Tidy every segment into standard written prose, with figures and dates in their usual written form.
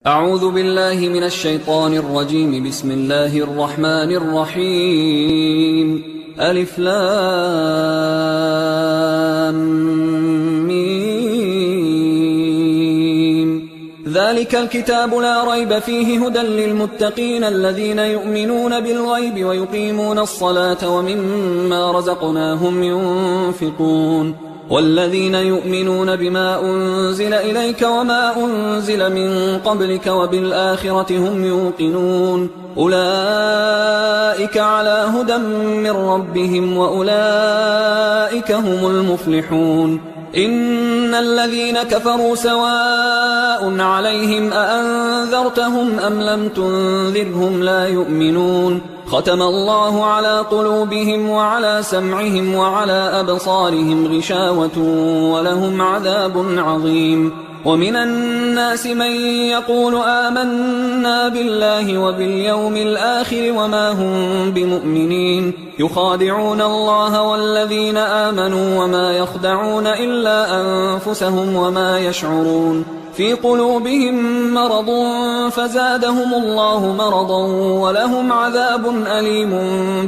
أعوذ بالله من الشيطان الرجيم. بسم الله الرحمن الرحيم. ألف لام ميم. ذلك الكتاب لا ريب فيه هدى للمتقين الذين يؤمنون بالغيب ويقيمون الصلاة ومما رزقناهم ينفقون والذين يؤمنون بما أنزل إليك وما أنزل من قبلك وبالآخرة هم يوقنون أولئك على هدى من ربهم وأولئك هم المفلحون. إن الذين كفروا سواء عليهم أأنذرتهم أم لم تنذرهم لا يؤمنون. ختم الله على قلوبهم وعلى سمعهم وعلى أبصارهم غشاوة ولهم عذاب عظيم. ومن الناس من يقول آمنا بالله وباليوم الآخر وما هم بمؤمنين يخادعون الله والذين آمنوا وما يخدعون إلا أنفسهم وما يشعرون. في قلوبهم مرض فزادهم الله مرضا ولهم عذاب أليم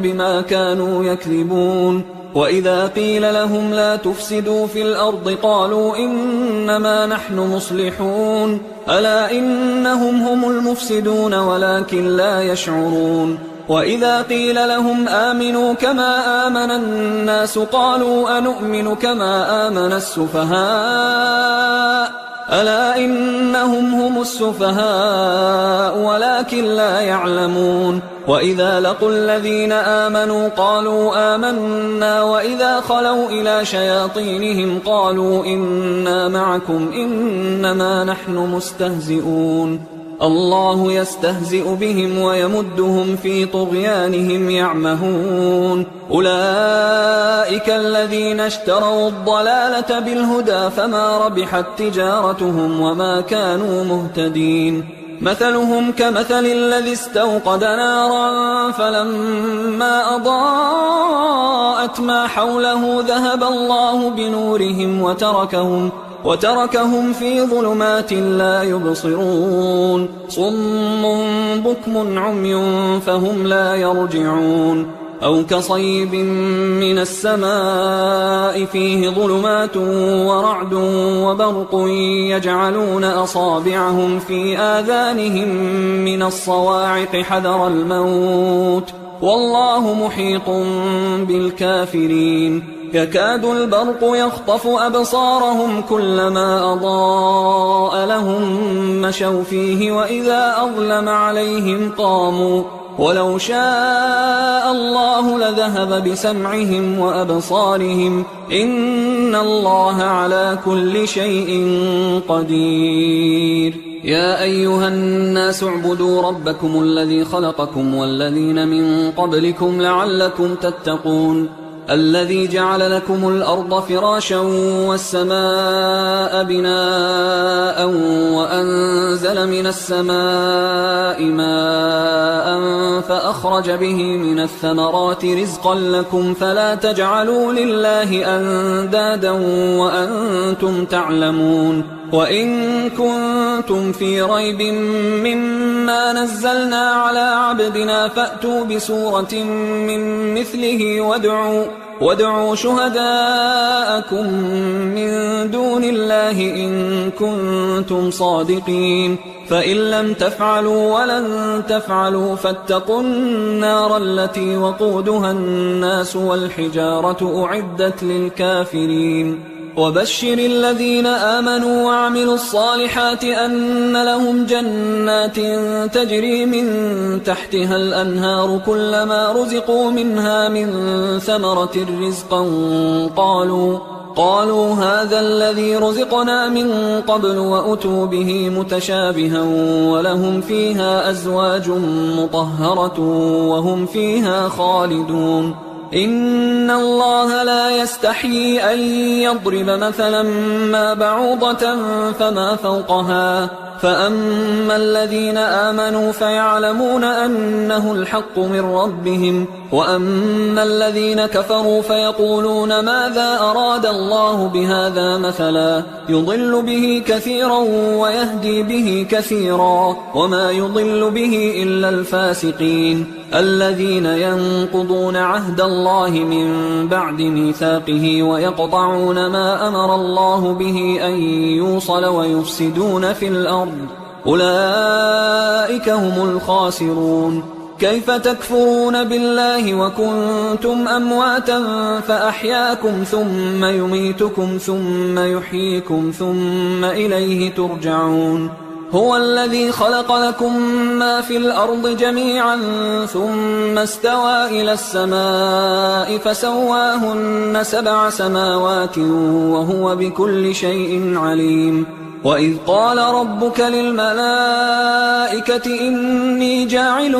بما كانوا يكذبون. وإذا قيل لهم لا تفسدوا في الأرض قالوا إنما نحن مصلحون ألا إنهم هم المفسدون ولكن لا يشعرون. وإذا قيل لهم آمنوا كما آمن الناس قالوا أنؤمن كما آمن السفهاء ألا إنهم هم السفهاء ولكن لا يعلمون. وإذا لقوا الذين آمنوا قالوا آمنا وإذا خلوا إلى شياطينهم قالوا إنا معكم إنما نحن مستهزئون. الله يستهزئ بهم ويمدهم في طغيانهم يعمهون. أولئك الذين اشتروا الضلالة بالهدى فما ربحت تجارتهم وما كانوا مهتدين. مثلهم كمثل الذي استوقد نارا فلما أضاءت ما حوله ذهب الله بنورهم وتركهم في ظلمات لا يبصرون. صم بكم عمي فهم لا يرجعون. أو كصيب من السماء فيه ظلمات ورعد وبرق يجعلون أصابعهم في آذانهم من الصواعق حذر الموت والله محيط بالكافرين. يكاد البرق يخطف أبصارهم كلما أضاء لهم مشوا فيه وإذا أظلم عليهم قاموا ولو شاء الله لذهب بسمعهم وأبصارهم إن الله على كل شيء قدير. يا أيها الناس اعبدوا ربكم الذي خلقكم والذين من قبلكم لعلكم تتقون. الذي جعل لكم الأرض فراشا والسماء بناء وأنزل من السماء ماء فأخرج به من الثمرات رزقا لكم فلا تجعلوا لله أندادا وأنتم تعلمون. وإن كنتم في ريب مما نزلنا على عبدنا فأتوا بسورة من مثله وادعوا شهداءكم من دون الله إن كنتم صادقين. فإن لم تفعلوا ولن تفعلوا فاتقوا النار التي وقودها الناس والحجارة أعدت للكافرين. وبشر الذين آمنوا وعملوا الصالحات أن لهم جنات تجري من تحتها الأنهار كلما رزقوا منها من ثمرة رزقا قالوا هذا الذي رزقنا من قبل وأتوا به متشابها ولهم فيها أزواج مطهرة وهم فيها خالدون. إن الله لا يستحيي أن يضرب مثلا ما بعوضة فما فوقها فأما الذين آمنوا فيعلمون أنه الحق من ربهم، وأما الذين كفروا فيقولون ماذا أراد الله بهذا مثلا يضل به كثيرا ويهدي به كثيرا، وما يضل به إلا الفاسقين الذين ينقضون عهد الله من بعد ميثاقه ويقطعون ما أمر الله به أن يوصل ويفسدون في الأرض، أولئك هم الخاسرون. كيف تكفرون بالله وكنتم أمواتا فأحياكم ثم يميتكم ثم يحييكم ثم إليه ترجعون. هو الذي خلق لكم ما في الأرض جميعا ثم استوى إلى السماء فسواهن 7 سماوات وهو بكل شيء عليم. وإذ قال ربك للملائكة إني جاعل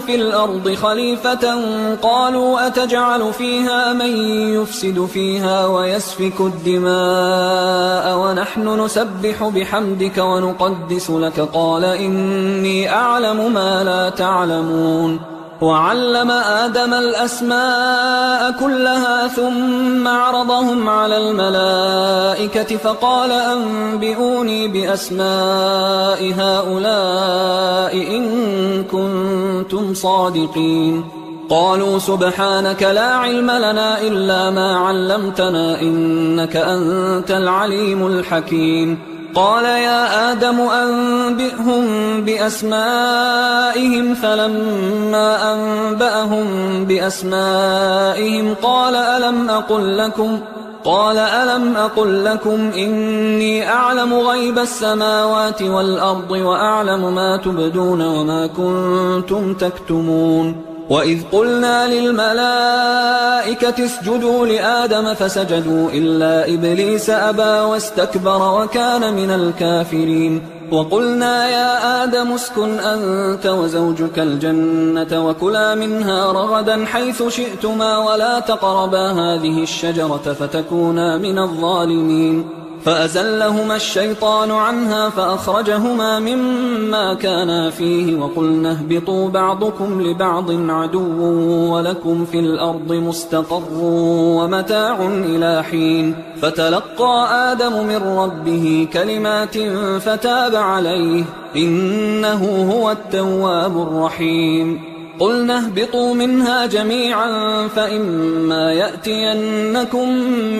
في الأرض خليفة قالوا أتجعل فيها من يفسد فيها ويسفك الدماء ونحن نسبح بحمدك ونقدس لك قال إني أعلم ما لا تعلمون. وعلم آدم الأسماء كلها ثم عرضهم على الملائكة فقال أنبئوني بأسماء هؤلاء إن كنتم صادقين. قالوا سبحانك لا علم لنا إلا ما علمتنا إنك أنت العليم الحكيم. قال يا آدم أنبئهم بأسمائهم فلما أنبأهم بأسمائهم قال ألم أقل لكم إني أعلم غيب السماوات والأرض وأعلم ما تبدون وما كنتم تكتمون. وإذ قلنا للملائكة اسجدوا لآدم فسجدوا إلا إبليس أبى واستكبر وكان من الكافرين. وقلنا يا آدم اسكن أنت وزوجك الجنة وكلا منها رغدا حيث شئتما ولا تقربا هذه الشجرة فتكونا من الظالمين. فأزلهما الشيطان عنها فأخرجهما مما كانا فيه وقلنا اهبطوا بعضكم لبعض عدو ولكم في الأرض مستقر ومتاع إلى حين. فتلقى آدم من ربه كلمات فتاب عليه إنه هو التواب الرحيم. قلنا اهبطوا منها جميعا فإما يأتينكم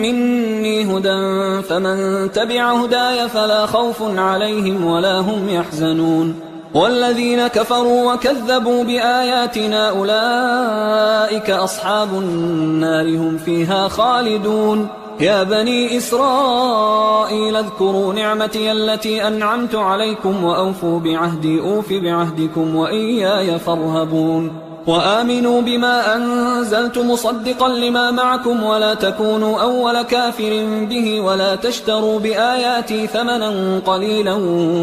مني هدى فمن تبع هداي فلا خوف عليهم ولا هم يحزنون. والذين كفروا وكذبوا بآياتنا أولئك أصحاب النار هم فيها خالدون. يا بني إسرائيل اذكروا نعمتي التي أنعمت عليكم وأوفوا بعهدي أوف بعهدكم وإياي فارهبون. وآمنوا بما أنزلت مصدقا لما معكم ولا تكونوا أول كافر به ولا تشتروا بآياتي ثمنا قليلا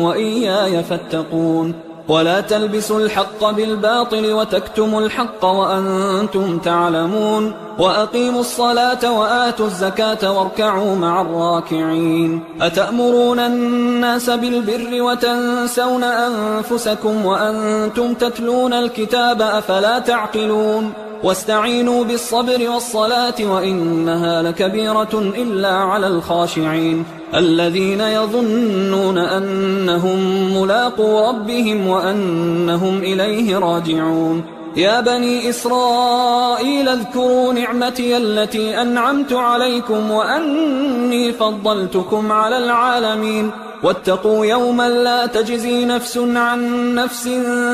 وإياي فاتقون. ولا تلبسوا الحق بالباطل وتكتموا الحق وأنتم تعلمون. وأقيموا الصلاة وآتوا الزكاة واركعوا مع الراكعين. أتأمرون الناس بالبر وتنسون أنفسكم وأنتم تتلون الكتاب أفلا تعقلون. واستعينوا بالصبر والصلاة وإنها لكبيرة إلا على الخاشعين الذين يظنون أنهم ملاقو ربهم وأنهم إليه راجعون. يا بني إسرائيل اذكروا نعمتي التي أنعمت عليكم وأني فضلتكم على العالمين. واتقوا يوما لا تجزي نفس عن نفس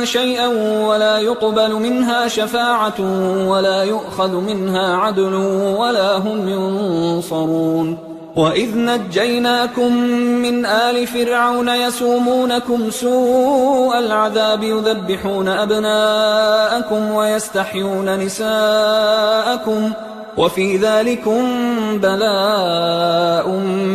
شيئا ولا يقبل منها شفاعة ولا يؤخذ منها عدل ولا هم ينصرون. وإذ نجيناكم من آل فرعون يسومونكم سوء العذاب يذبحون أبناءكم ويستحيون نساءكم وفي ذلكم بلاء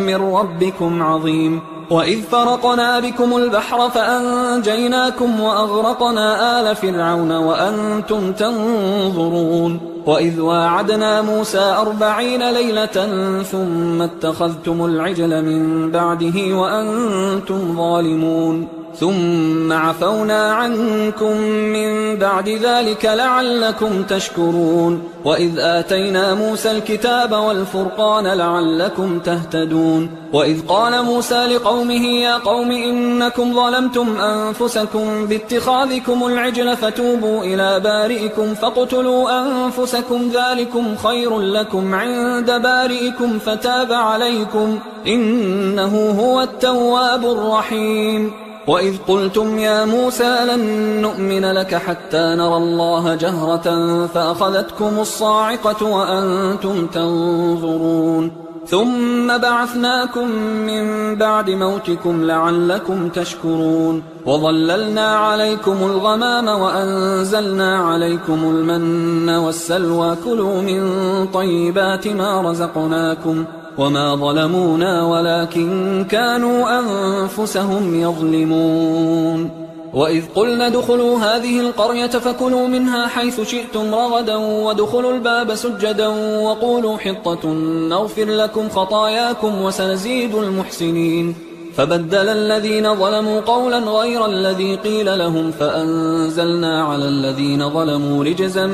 من ربكم عظيم. وإذ فرقنا بكم البحر فأنجيناكم وأغرقنا آل فرعون وأنتم تنظرون. وإذ واعدنا موسى 40 ليلة ثم اتخذتم العجل من بعده وأنتم ظالمون. ثم عفونا عنكم من بعد ذلك لعلكم تشكرون وإذ آتينا موسى الكتاب والفرقان لعلكم تهتدون وإذ قال موسى لقومه يا قوم إنكم ظلمتم أنفسكم باتخاذكم العجل فتوبوا إلى بارئكم فاقتلوا أنفسكم ذلكم خير لكم عند بارئكم فتاب عليكم إنه هو التواب الرحيم وإذ قلتم يا موسى لن نؤمن لك حتى نرى الله جهرة فأخذتكم الصاعقة وأنتم تنظرون ثم بعثناكم من بعد موتكم لعلكم تشكرون وظللنا عليكم الغمام وأنزلنا عليكم المن والسلوى كلوا من طيبات ما رزقناكم وما ظلمونا ولكن كانوا أنفسهم يظلمون وإذ قلنا ادخلوا هذه القرية فكلوا منها حيث شئتم رغدا وادخلوا الباب سجدا وقولوا حطة نغفر لكم خطاياكم وسنزيد المحسنين فبدل الذين ظلموا قولا غير الذي قيل لهم فأنزلنا على الذين ظلموا رجزا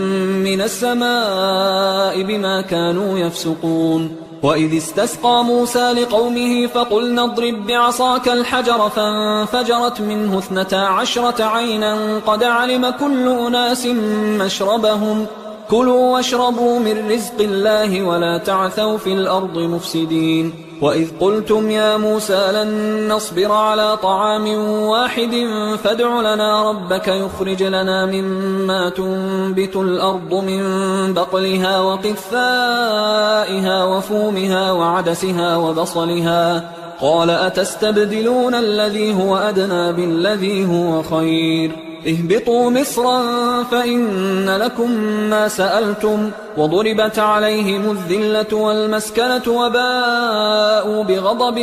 من السماء بما كانوا يفسقون وإذ استسقى موسى لقومه فقلنا اضرب بعصاك الحجر فانفجرت منه 12 عينا قد علم كل أناس مشربهم كلوا واشربوا من رزق الله ولا تعثوا في الأرض مفسدين وإذ قلتم يا موسى لن نصبر على طعام واحد فادع لنا ربك يخرج لنا مما تنبت الأرض من بقلها وقثائها وفومها وعدسها وبصلها قال أتستبدلون الذي هو أدنى بالذي هو خير اهبطوا مصرا فإن لكم ما سألتم وضربت عليهم الذلة والمسكنة وباءوا بغضب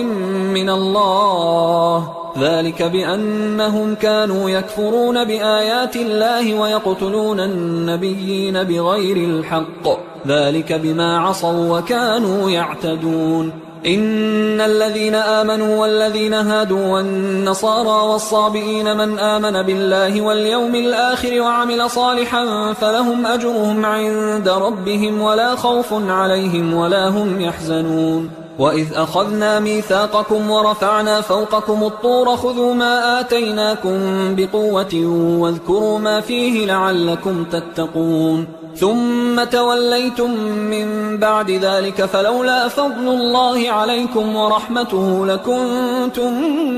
من الله ذلك بأنهم كانوا يكفرون بآيات الله ويقتلون النبيين بغير الحق ذلك بما عصوا وكانوا يعتدون إن الذين آمنوا والذين هادوا والنصارى والصابئين من آمن بالله واليوم الآخر وعمل صالحا فلهم أجرهم عند ربهم ولا خوف عليهم ولا هم يحزنون وإذ أخذنا ميثاقكم ورفعنا فوقكم الطور خذوا ما آتيناكم بقوة واذكروا ما فيه لعلكم تتقون ثم توليتم من بعد ذلك فلولا فضل الله عليكم ورحمته لكنتم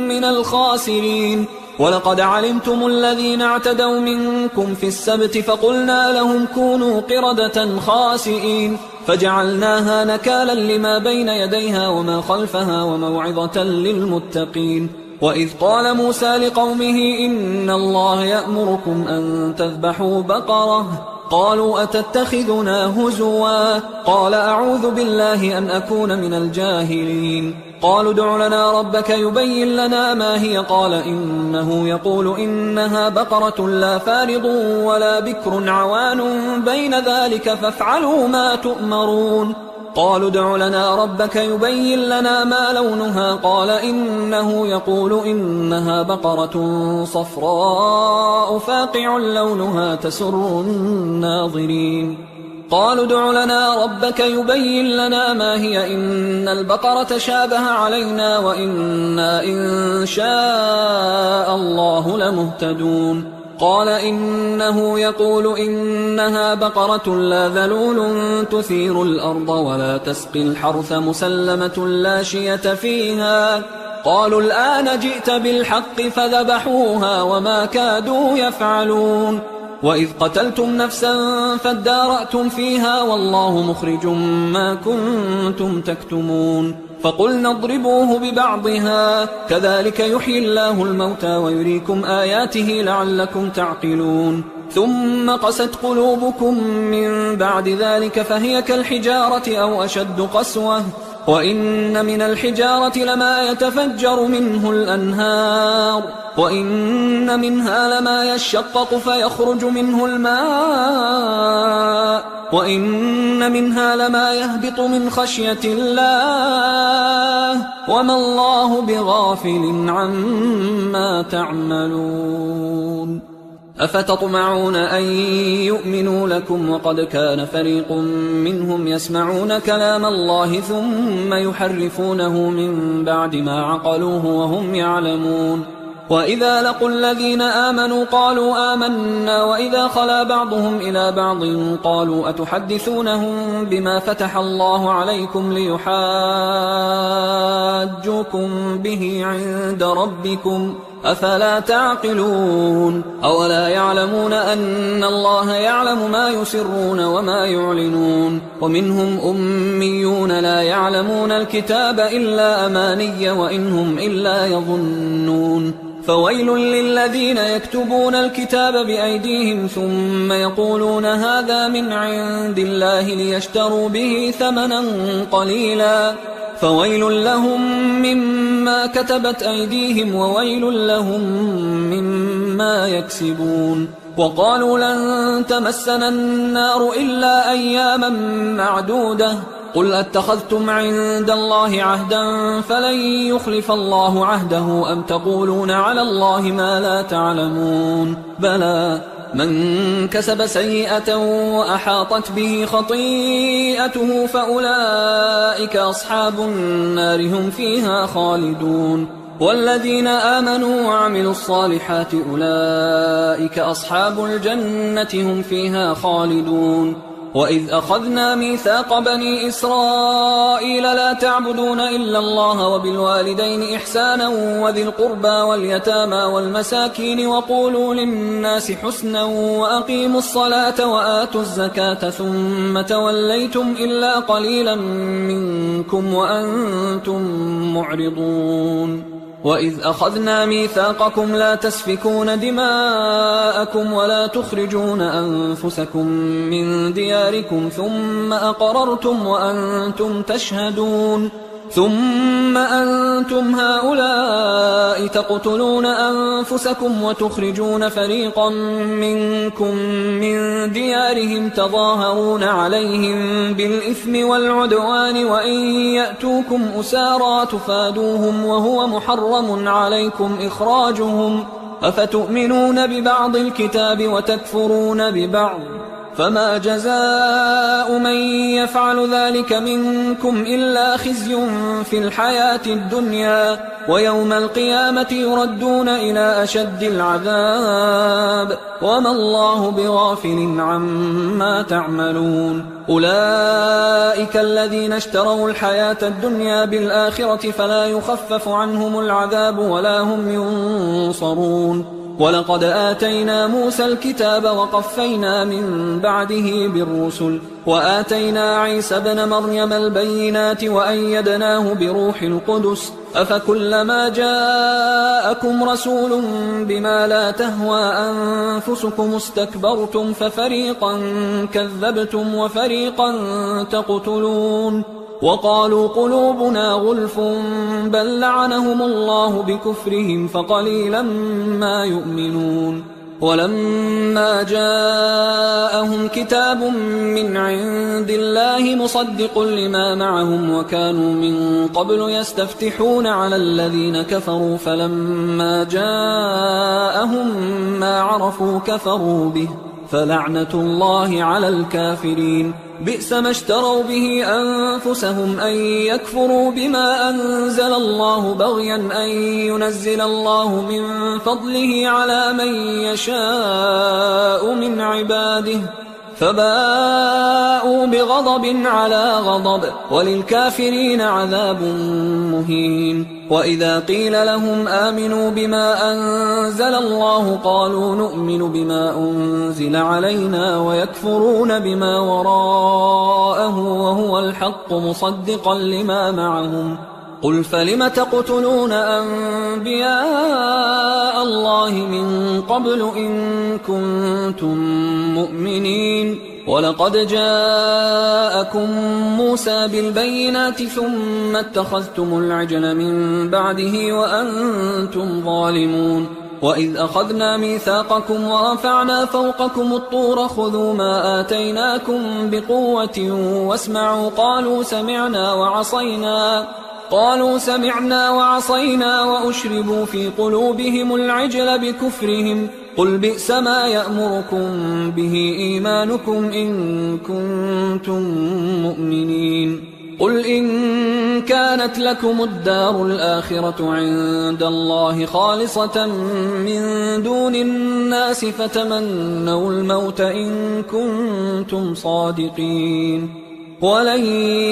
من الخاسرين ولقد علمتم الذين اعتدوا منكم في السبت فقلنا لهم كونوا قردة خاسئين فجعلناها نكالا لما بين يديها وما خلفها وموعظة للمتقين وإذ قال موسى لقومه إن الله يأمركم أن تذبحوا بقرة قالوا أتتخذنا هزوا قال أعوذ بالله أن أكون من الجاهلين قالوا ادع لنا ربك يبين لنا ما هي قال إنه يقول إنها بقرة لا فارض ولا بكر عوان بين ذلك فافعلوا ما تؤمرون قالوا ادع لنا ربك يبين لنا ما لونها قال إنه يقول إنها بقرة صفراء فاقع لونها تسر الناظرين قالوا ادع لنا ربك يبين لنا ما هي إن البقرة شابه علينا وإنا إن شاء الله لمهتدون قال إنه يقول إنها بقرة لا ذلول تثير الأرض ولا تسقي الحرث مسلمة لا شية فيها قالوا الآن جئت بالحق فذبحوها وما كادوا يفعلون وإذ قتلتم نفسا فادارأتم فيها والله مخرج ما كنتم تكتمون فقلنا اضربوه ببعضها كذلك يحيي الله الموتى ويريكم آياته لعلكم تعقلون ثم قست قلوبكم من بعد ذلك فهي كالحجارة أو أشد قسوة وإن من الحجارة لما يتفجر منه الأنهار وإن منها لما يشقق فيخرج منه الماء وإن منها لما يهبط من خشية الله وما الله بغافل عما تعملون أفتطمعون أن يؤمنوا لكم وقد كان فريق منهم يسمعون كلام الله ثم يحرفونه من بعد ما عقلوه وهم يعلمون وإذا لقوا الذين آمنوا قالوا آمنا وإذا خلا بعضهم إلى بعض قالوا أتحدثونهم بما فتح الله عليكم ليحاجوكم به عند ربكم أفلا تعقلون أولا يعلمون أن الله يعلم ما يسرون وما يعلنون ومنهم أميون لا يعلمون الكتاب إلا أماني وإنهم إلا يظنون فويل للذين يكتبون الكتاب بأيديهم ثم يقولون هذا من عند الله ليشتروا به ثمنا قليلا فويل لهم مما كتبت أيديهم وويل لهم مما يكسبون وقالوا لن تمسنا النار إلا أياما معدودة قل أتخذتم عند الله عهدا فلن يخلف الله عهده أم تقولون على الله ما لا تعلمون بلى من كسب سيئة وأحاطت به خطيئته فأولئك أصحاب النار هم فيها خالدون والذين آمنوا وعملوا الصالحات أولئك أصحاب الجنة هم فيها خالدون وإذ أخذنا ميثاق بني إسرائيل لا تعبدون إلا الله وبالوالدين إحسانا وذي القربى واليتامى والمساكين وقولوا للناس حسنا وأقيموا الصلاة وآتوا الزكاة ثم توليتم إلا قليلا منكم وأنتم معرضون وإذ أخذنا ميثاقكم لا تسفكون دماءكم ولا تخرجون أنفسكم من دياركم ثم أقررتم وأنتم تشهدون ثم أنتم هؤلاء تقتلون أنفسكم وتخرجون فريقا منكم من ديارهم تظاهرون عليهم بالإثم والعدوان وإن يأتوكم أسارى تفادوهم وهو محرم عليكم إخراجهم أفتؤمنون ببعض الكتاب وتكفرون ببعض فما جزاء من يفعل ذلك منكم إلا خزي في الحياة الدنيا ويوم القيامة يردون إلى أشد العذاب وما الله بغافل عما تعملون أولئك الذين اشتروا الحياة الدنيا بالآخرة فلا يخفف عنهم العذاب ولا هم ينصرون ولقد آتينا موسى الكتاب وقفينا من بعده بالرسل وآتينا عيسى ابن مريم البينات وأيدناه بروح القدس أفكلما جاءكم رسول بما لا تهوى أنفسكم استكبرتم ففريقا كذبتم وفريقا تقتلون وقالوا قلوبنا غلف بل لعنهم الله بكفرهم فقليلا ما يؤمنون ولما جاءهم كتاب من عند الله مصدق لما معهم وكانوا من قبل يستفتحون على الذين كفروا فلما جاءهم ما عرفوا كفروا به فلعنة الله على الكافرين بئس ما اشتروا به أنفسهم أن يكفروا بما أنزل الله بغيا أن ينزل الله من فضله على من يشاء من عباده فباءوا بغضب على غضب وللكافرين عذاب مهين وإذا قيل لهم آمنوا بما أنزل الله قالوا نؤمن بما أنزل علينا ويكفرون بما وراءه وهو الحق مصدقا لما معهم قل فلم تقتلون أنبياء الله من قبل إن كنتم مؤمنين ولقد جاءكم موسى بالبينات ثم اتخذتم العجل من بعده وأنتم ظالمون وإذ أخذنا ميثاقكم ورفعنا فوقكم الطور خذوا ما آتيناكم بقوة واسمعوا قالوا سمعنا وعصينا وأشربوا في قلوبهم العجل بكفرهم قل بئس ما يأمركم به إيمانكم إن كنتم مؤمنين قل إن كانت لكم الدار الآخرة عند الله خالصة من دون الناس فتمنوا الموت إن كنتم صادقين ولن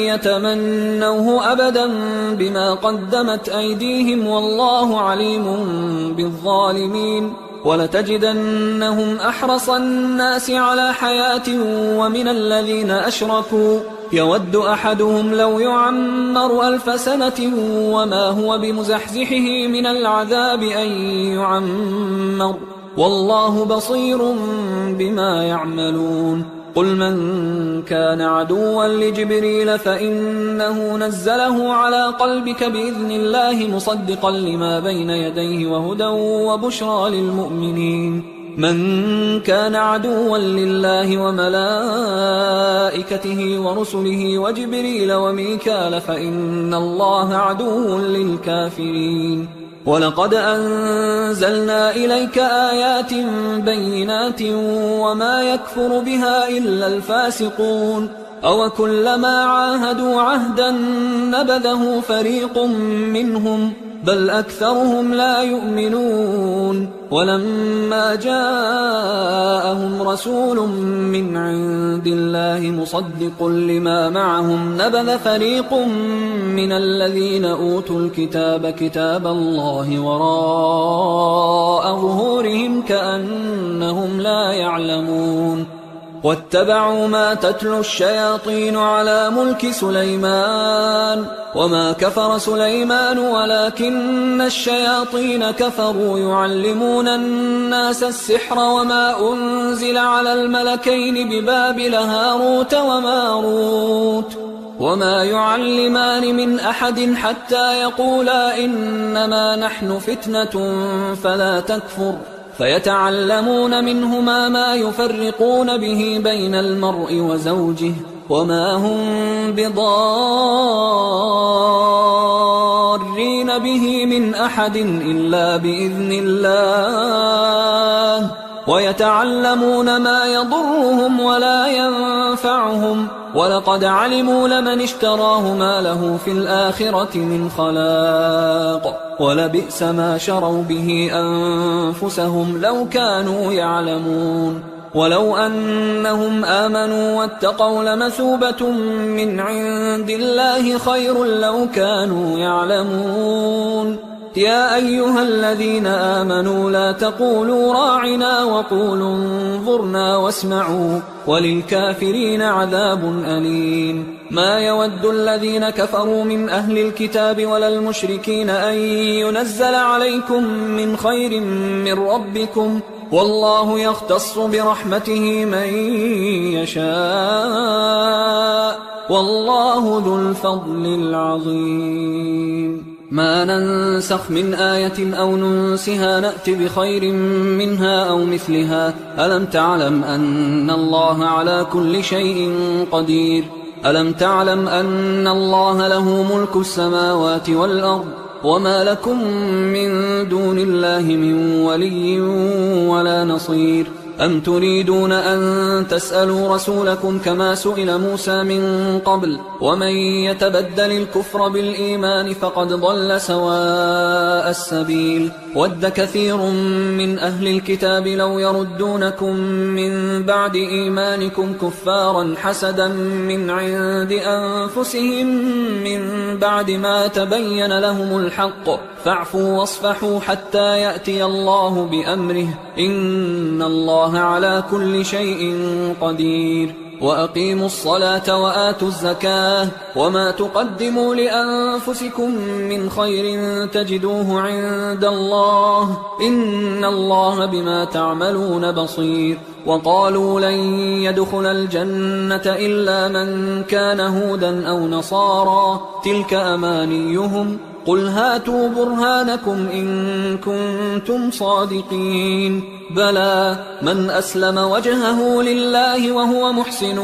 يتمنوه أبدا بما قدمت أيديهم والله عليم بالظالمين ولتجدنهم أحرص الناس على حياة ومن الذين أشركوا يود أحدهم لو يعمر 1000 سنة وما هو بمزحزحه من العذاب أن يعمر والله بصير بما يعملون قل من كان عدوا لجبريل فإنه نزله على قلبك بإذن الله مصدقا لما بين يديه وهدى وبشرى للمؤمنين من كان عدوا لله وملائكته ورسله وجبريل وميكال فإن الله عدو للكافرين ولقد أنزلنا إليك آيات بينات وما يكفر بها إلا الفاسقون أوكلما عاهدوا عهدا نبذه فريق منهم بل أكثرهم لا يؤمنون ولما جاءهم رسول من عند الله مصدق لما معهم نبذ فريق من الذين أوتوا الكتاب كتاب الله وراء ظهورهم كأنهم لا يعلمون واتبعوا ما تتلو الشياطين على ملك سليمان وما كفر سليمان ولكن الشياطين كفروا يعلمون الناس السحر وما أنزل على الملكين ببابل هاروت وماروت وما يعلمان من أحد حتى يقولا إنما نحن فتنة فلا تكفر فيتعلمون منهما ما يفرقون به بين المرء وزوجه وما هم بضارين به من أحد إلا بإذن الله ويتعلمون ما يضرهم ولا ينفعهم ولقد علموا لمن اشتراه ما له في الآخرة من خلاق ولبئس ما شروا به أنفسهم لو كانوا يعلمون ولو أنهم آمنوا واتقوا لمثوبة من عند الله خير لو كانوا يعلمون يا أيها الذين آمنوا لا تقولوا راعنا وقولوا انظرنا واسمعوا وللكافرين عذاب أليم ما يود الذين كفروا من أهل الكتاب ولا المشركين أن ينزل عليكم من خير من ربكم والله يختص برحمته من يشاء والله ذو الفضل العظيم ما ننسخ من آية أو ننسها نأت بخير منها أو مثلها ألم تعلم أن الله على كل شيء قدير ألم تعلم أن الله له ملك السماوات والأرض وما لكم من دون الله من ولي ولا نصير أم تريدون أن تسألوا رسولكم كما سئل موسى من قبل ومن يتبدل الكفر بالإيمان فقد ضل سواء السبيل ود كثير من أهل الكتاب لو يردونكم من بعد إيمانكم كفارا حسدا من عند أنفسهم من بعد ما تبين لهم الحق فاعفوا واصفحوا حتى يأتي الله بأمره إن الله على كل شيء قدير وأقيموا الصلاة وآتوا الزكاة وما تقدموا لأنفسكم من خير تجدوه عند الله إن الله بما تعملون بصير وقالوا لن يدخل الجنة إلا من كان هودا أو نصارى تلك أمانيهم قل هاتوا برهانكم إن كنتم صادقين بلى من أسلم وجهه لله وهو محسن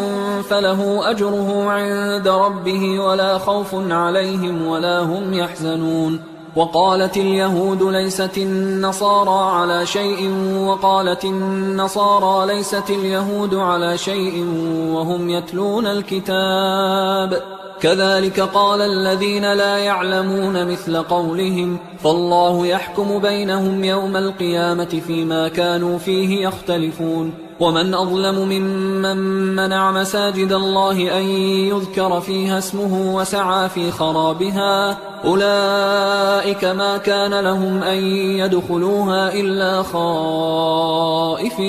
فله أجره عند ربه ولا خوف عليهم ولا هم يحزنون وقالت اليهود ليست النصارى على شيء وقالت النصارى ليست اليهود على شيء وهم يتلون الكتاب كذلك قال الذين لا يعلمون مثل قولهم فالله يحكم بينهم يوم القيامة فيما كانوا فيه يختلفون ومن أظلم ممن منع مساجد الله أن يذكر فيها اسمه وسعى في خرابها أولئك ما كان لهم أن يدخلوها إلا خائفين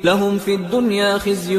لهم في الدنيا خزي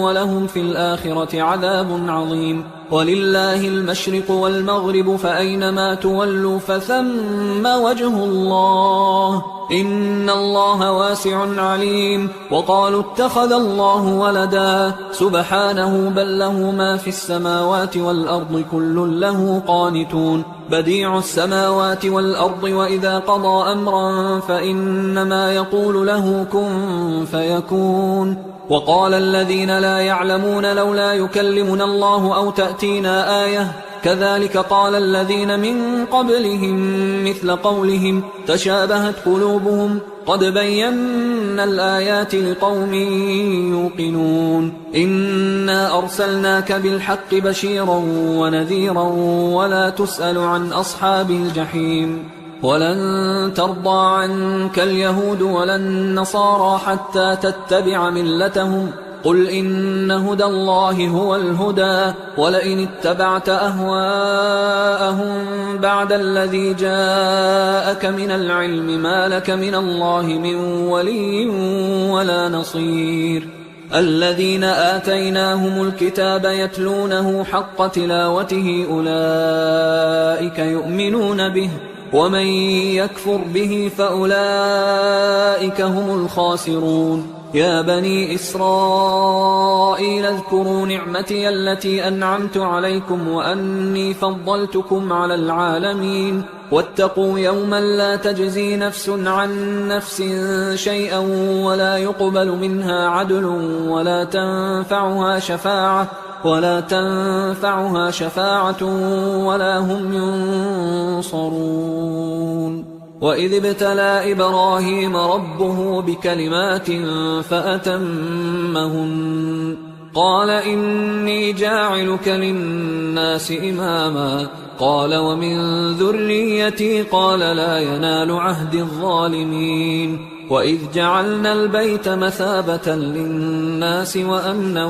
ولهم في الآخرة عذاب عظيم ولله المشرق والمغرب فأينما تولوا فثم وجه الله إن الله واسع عليم وقالوا اتخذ الله ولدا سبحانه بل له ما في السماوات والأرض كل له قانتون بديع السماوات والأرض وإذا قضى أمرا فإنما يقول له كن فيكون وقال الذين لا يعلمون لولا يكلمنا الله أو تأتينا آية كذلك قال الذين من قبلهم مثل قولهم تشابهت قلوبهم قد بينا الآيات لقوم يوقنون إنا أرسلناك بالحق بشيرا ونذيرا ولا تسأل عن أصحاب الجحيم ولن ترضى عنك اليهود ولا النصارى حتى تتبع ملتهم قل إن هدى الله هو الهدى ولئن اتبعت أهواءهم بعد الذي جاءك من العلم ما لك من الله من ولي ولا نصير الذين آتيناهم الكتاب يتلونه حق تلاوته أولئك يؤمنون به ومن يكفر به فأولئك هم الخاسرون يا بني إسرائيل اذكروا نعمتي التي أنعمت عليكم وأني فضلتكم على العالمين واتقوا يوما لا تجزي نفس عن نفس شيئا ولا يقبل منها عدل ولا تنفعها شفاعة ولا هم ينصرون وإذ ابتلى إبراهيم ربه بكلمات فأتمهن قال إني جاعلك للناس إماما قال ومن ذريتي قال لا ينال عهد الظالمين وإذ جعلنا البيت مثابة للناس وأمنا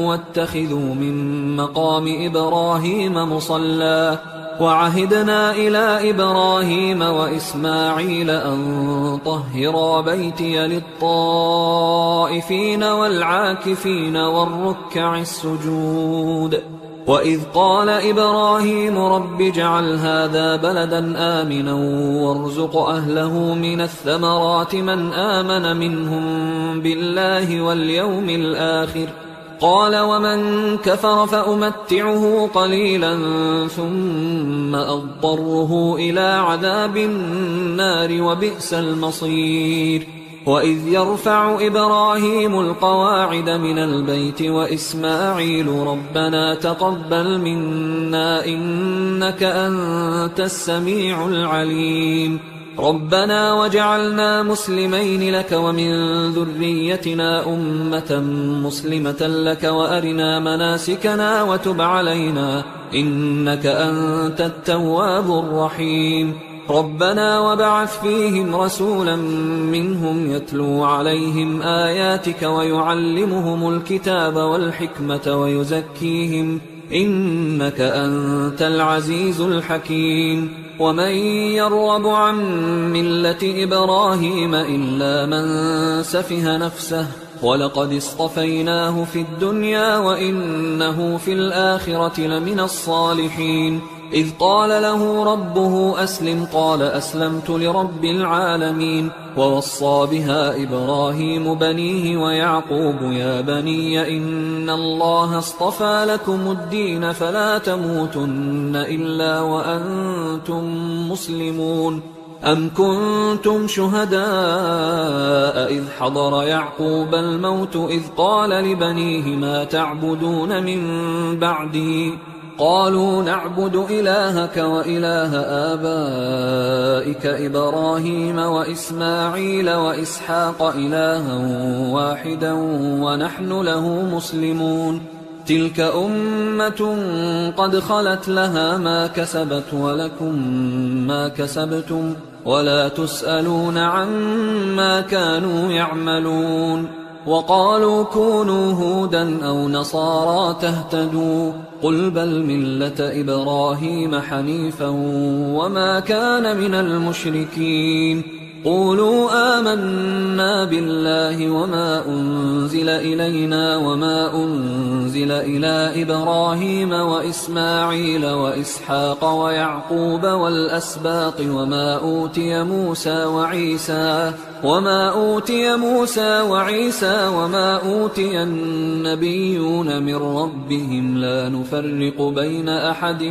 واتخذوا من مقام إبراهيم مصلى وعهدنا إلى إبراهيم وإسماعيل أن طهرا بيتي للطائفين والعاكفين والركع السجود وإذ قال إبراهيم رب اجعل هذا بلدا آمنا وارزق أهله من الثمرات من آمن منهم بالله واليوم الآخر قال ومن كفر فأمتعه قليلا ثم أضطره إلى عذاب النار وبئس المصير وإذ يرفع إبراهيم القواعد من البيت وإسماعيل ربنا تقبل منا إنك أنت السميع العليم ربنا وجعلنا مسلمين لك ومن ذريتنا أمة مسلمة لك وأرنا مناسكنا وتب علينا إنك أنت التواب الرحيم ربنا وابعث فيهم رسولا منهم يتلو عليهم آياتك ويعلمهم الكتاب والحكمة ويزكيهم إنك أنت العزيز الحكيم ومن يرغب عن ملة إبراهيم إلا من سفه نفسه ولقد اصطفيناه في الدنيا وإنه في الآخرة لمن الصالحين إذ قال له ربه أسلم قال أسلمت لرب العالمين. ووصى بها إبراهيم بنيه ويعقوب يا بني إن الله اصطفى لكم الدين فلا تموتن إلا وأنتم مسلمون. أم كنتم شهداء إذ حضر يعقوب الموت إذ قال لبنيه ما تعبدون من بعدي قالوا نعبد إلهك وإله آبائك إبراهيم وإسماعيل وإسحاق إلها واحدا ونحن له مسلمون. تلك أمة قد خلت لها ما كسبت ولكم ما كسبتم ولا تسألون عما كانوا يعملون. وقالوا كونوا هودا أو نصارى تهتدوا قل بل ملة إبراهيم حنيفا وما كان من المشركين. قولوا آمنا بالله وما أنزل إلينا وما أنزل إلى إبراهيم وإسماعيل وإسحاق ويعقوب والأسباط وما أوتي موسى وعيسى وما أوتي النبيون من ربهم لا نفرق بين أحد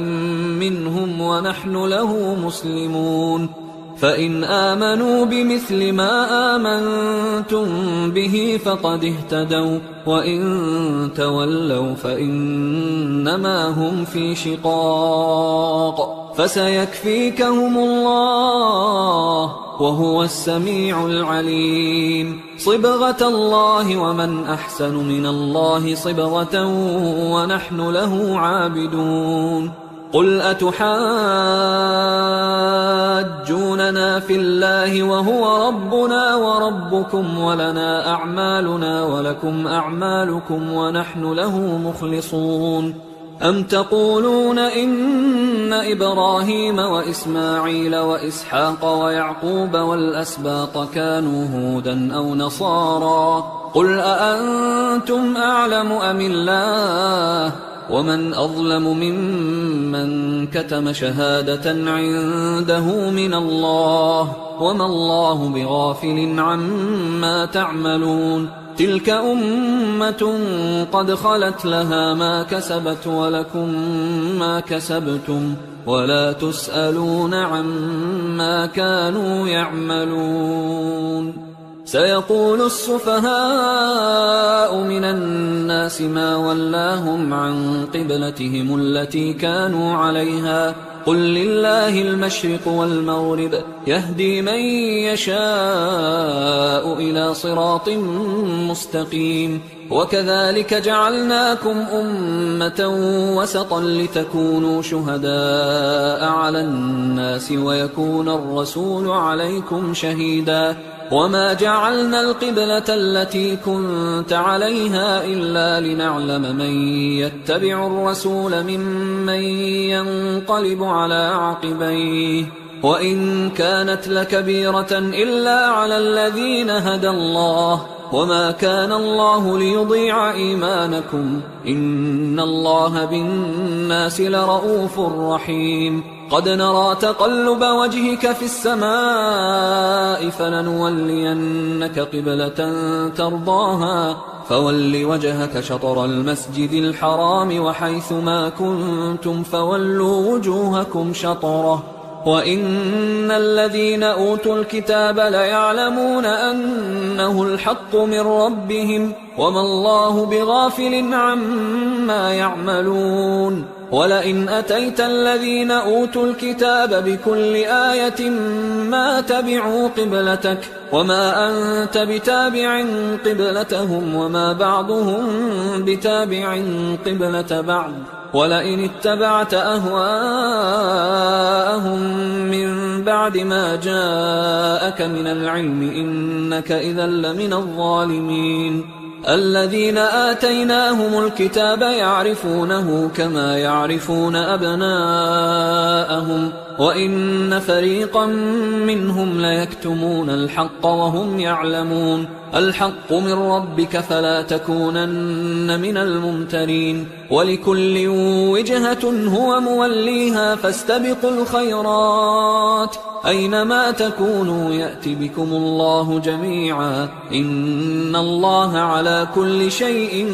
منهم ونحن له مسلمون. فإن آمنوا بمثل ما آمنتم به فقد اهتدوا وإن تولوا فإنما هم في شقاق فسيكفيكهم الله وهو السميع العليم. صبغة الله ومن أحسن من الله صبغة ونحن له عابدون. قل أتحاجوننا في الله وهو ربنا وربكم ولنا أعمالنا ولكم أعمالكم ونحن له مخلصون. أم تقولون إن إبراهيم وإسماعيل وإسحاق ويعقوب والأسباط كانوا هودا أو نصارى قل أأنتم أعلم أم الله ومن أظلم ممن كتم شهادة عنده من الله وما الله بغافل عما تعملون. تلك أمة قد خلت لها ما كسبت ولكم ما كسبتم ولا تسألون عما كانوا يعملون. سيقول السفهاء من الناس ما ولاهم عن قبلتهم التي كانوا عليها قل لله المشرق والمغرب يهدي من يشاء إلى صراط مستقيم. وكذلك جعلناكم أمة وسطا لتكونوا شهداء على الناس ويكون الرسول عليكم شهيدا. وما جعلنا القبلة التي كنت عليها إلا لنعلم من يتبع الرسول ممن ينقلب على عقبيه وإن كانت لكبيرة إلا على الذين هدى الله وما كان الله ليضيع إيمانكم إن الله بالناس لرؤوف رحيم. قد نرى تقلب وجهك في السماء فلنولينك قبلة ترضاها فول وجهك شطر المسجد الحرام وحيث ما كنتم فولوا وجوهكم شطره وإن الذين أوتوا الكتاب ليعلمون أنه الحق من ربهم وما الله بغافل عما يعملون. ولئن أتيت الذين أوتوا الكتاب بكل آية ما تبعوا قبلتك وما أنت بتابع قبلتهم وما بعضهم بتابع قبلة بعض ولئن اتبعت أهواءهم من بعد ما جاءك من العلم إنك إذا لمن الظالمين. الذين آتيناهم الكتاب يعرفونه كما يعرفون أبناءهم وإن فريقا منهم ليكتمون الحق وهم يعلمون الحق من ربك فلا تكونن من الممترين ولكل وجهة هو موليها فاستبقوا الخيرات أينما تكونوا يأت بكم الله جميعا إن الله على كل شيء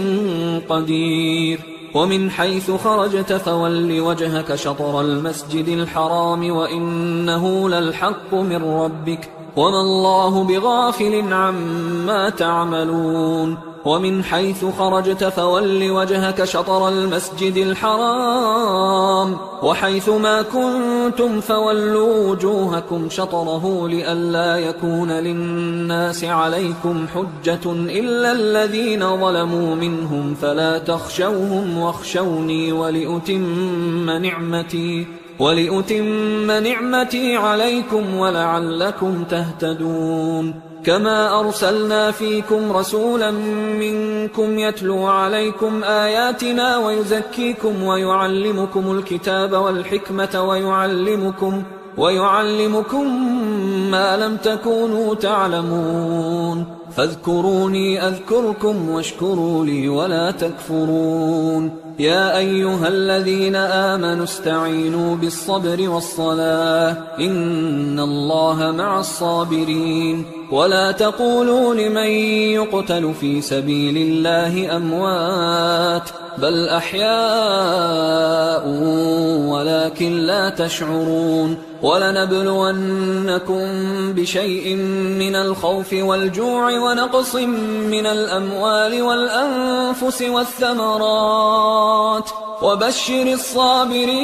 قدير ومن حيث خرجت فول وجهك شطر المسجد الحرام وإنه للحق من ربك وما الله بغافل عما تعملون ومن حيث خرجت فول وجهك شطر المسجد الحرام وحيث ما كنتم فولوا وجوهكم شطره لئلا يكون للناس عليكم حجة إلا الذين ظلموا منهم فلا تخشوهم واخشوني ولأتم نعمتي عليكم ولعلكم تهتدون كما أرسلنا فيكم رسولا منكم يتلو عليكم آياتنا ويزكيكم ويعلمكم الكتاب والحكمة ويعلمكم ما لم تكونوا تعلمون فاذكروني أذكركم واشكروا لي ولا تكفرون يا أيها الذين آمنوا استعينوا بالصبر والصلاة إن الله مع الصابرين ولا تقولوا لمن يقتل في سبيل الله أموات بل أحياء ولكن لا تشعرون ولنبلونكم بشيء من الخوف والجوع ونقص من الأموال والأنفس والثمرات وبشر الصابرين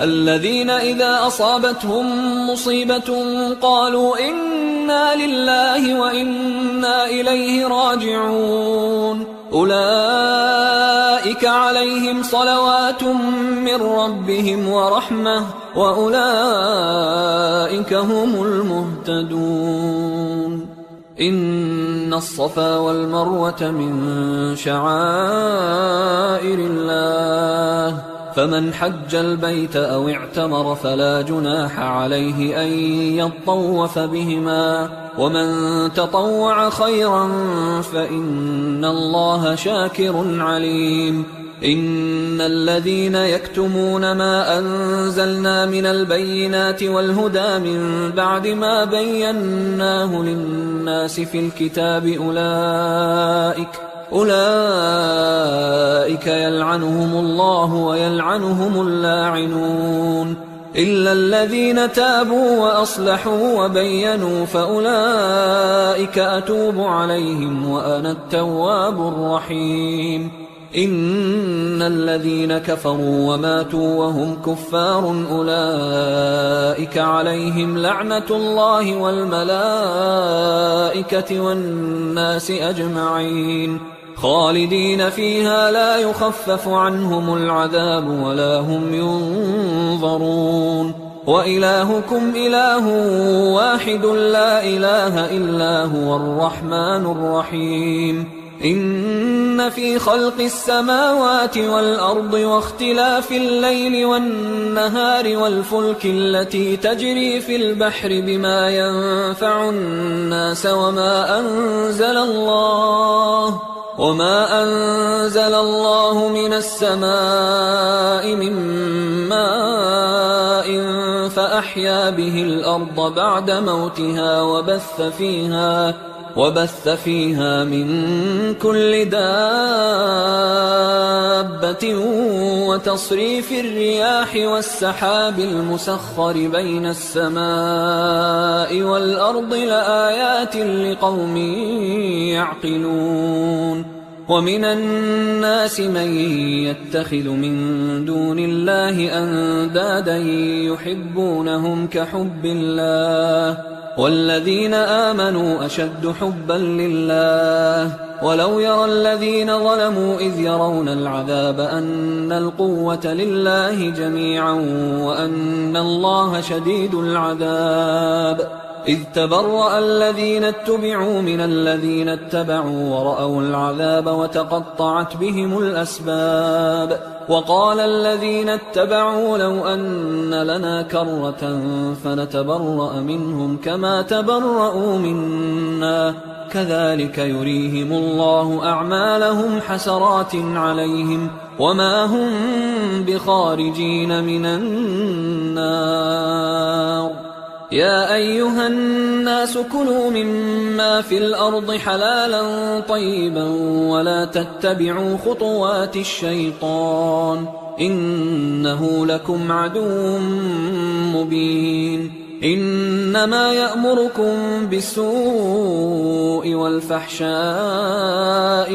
الذين إذا أصابتهم مصيبة قالوا إنا لله وإنا إليه راجعون أولئك عليهم صلوات من ربهم ورحمة وأولئك هم المهتدون إن الصفا والمروة من شعائر الله فمن حج البيت أو اعتمر فلا جناح عليه أن يطوف بهما ومن تطوع خيرا فإن الله شاكر عليم إن الذين يكتمون ما أنزلنا من البينات والهدى من بعد ما بيناه للناس في الكتاب أولئك يلعنهم الله ويلعنهم اللاعنون إلا الذين تابوا وأصلحوا وبينوا فأولئك أتوب عليهم وأنا التواب الرحيم إن الذين كفروا وماتوا وهم كفار أولئك عليهم لعنة الله والملائكة والناس أجمعين خالدين فيها لا يخفف عنهم العذاب ولا هم ينظرون وإلهكم إله واحد لا إله إلا هو الرحمن الرحيم إن في خلق السماوات والأرض واختلاف الليل والنهار والفلك التي تجري في البحر بما ينفع الناس وما أنزل الله من السماء من ماء فأحيا به الأرض بعد موتها وبث فيها من كل دابة وتصريف الرياح والسحاب المسخر بين السماء والأرض لآيات لقوم يعقلون ومن الناس من يتخذ من دون الله أندادا يحبونهم كحب الله والذين آمنوا أشد حبا لله ولو يرى الذين ظلموا إذ يرون العذاب أن القوة لله جميعا وأن الله شديد العذاب إذ تبرأ الذين اتبعوا من الذين اتبعوا ورأوا العذاب وتقطعت بهم الأسباب وقال الذين اتبعوا لو أن لنا كرة فنتبرأ منهم كما تبرأوا منا كذلك يريهم الله أعمالهم حسرات عليهم وما هم بخارجين من النار يا أيها الناس كلوا مما في الأرض حلالا طيبا ولا تتبعوا خطوات الشيطان إنه لكم عدو مبين إنما يأمركم بالسوء والفحشاء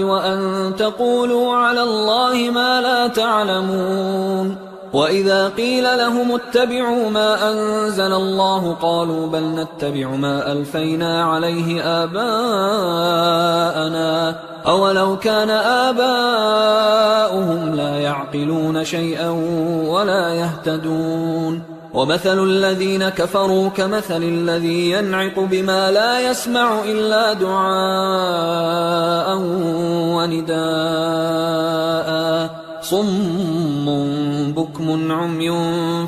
وأن تقولوا على الله ما لا تعلمون وإذا قيل لهم اتبعوا ما أنزل الله قالوا بل نتبع ما ألفينا عليه آباءنا أولو كان آباؤهم لا يعقلون شيئا ولا يهتدون ومثل الذين كفروا كمثل الذي ينعق بما لا يسمع إلا دعاء ونداء صم بكم عمي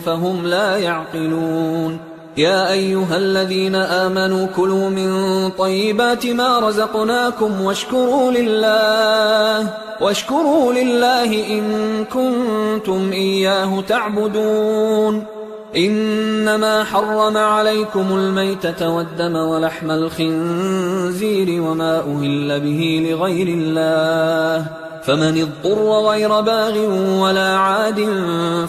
فهم لا يعقلون يا أيها الذين آمنوا كلوا من طيبات ما رزقناكم واشكروا لله إن كنتم إياه تعبدون إنما حرم عليكم الميتة والدم ولحم الخنزير وما أهل به لغير الله فمن اضطر غير باغ ولا عاد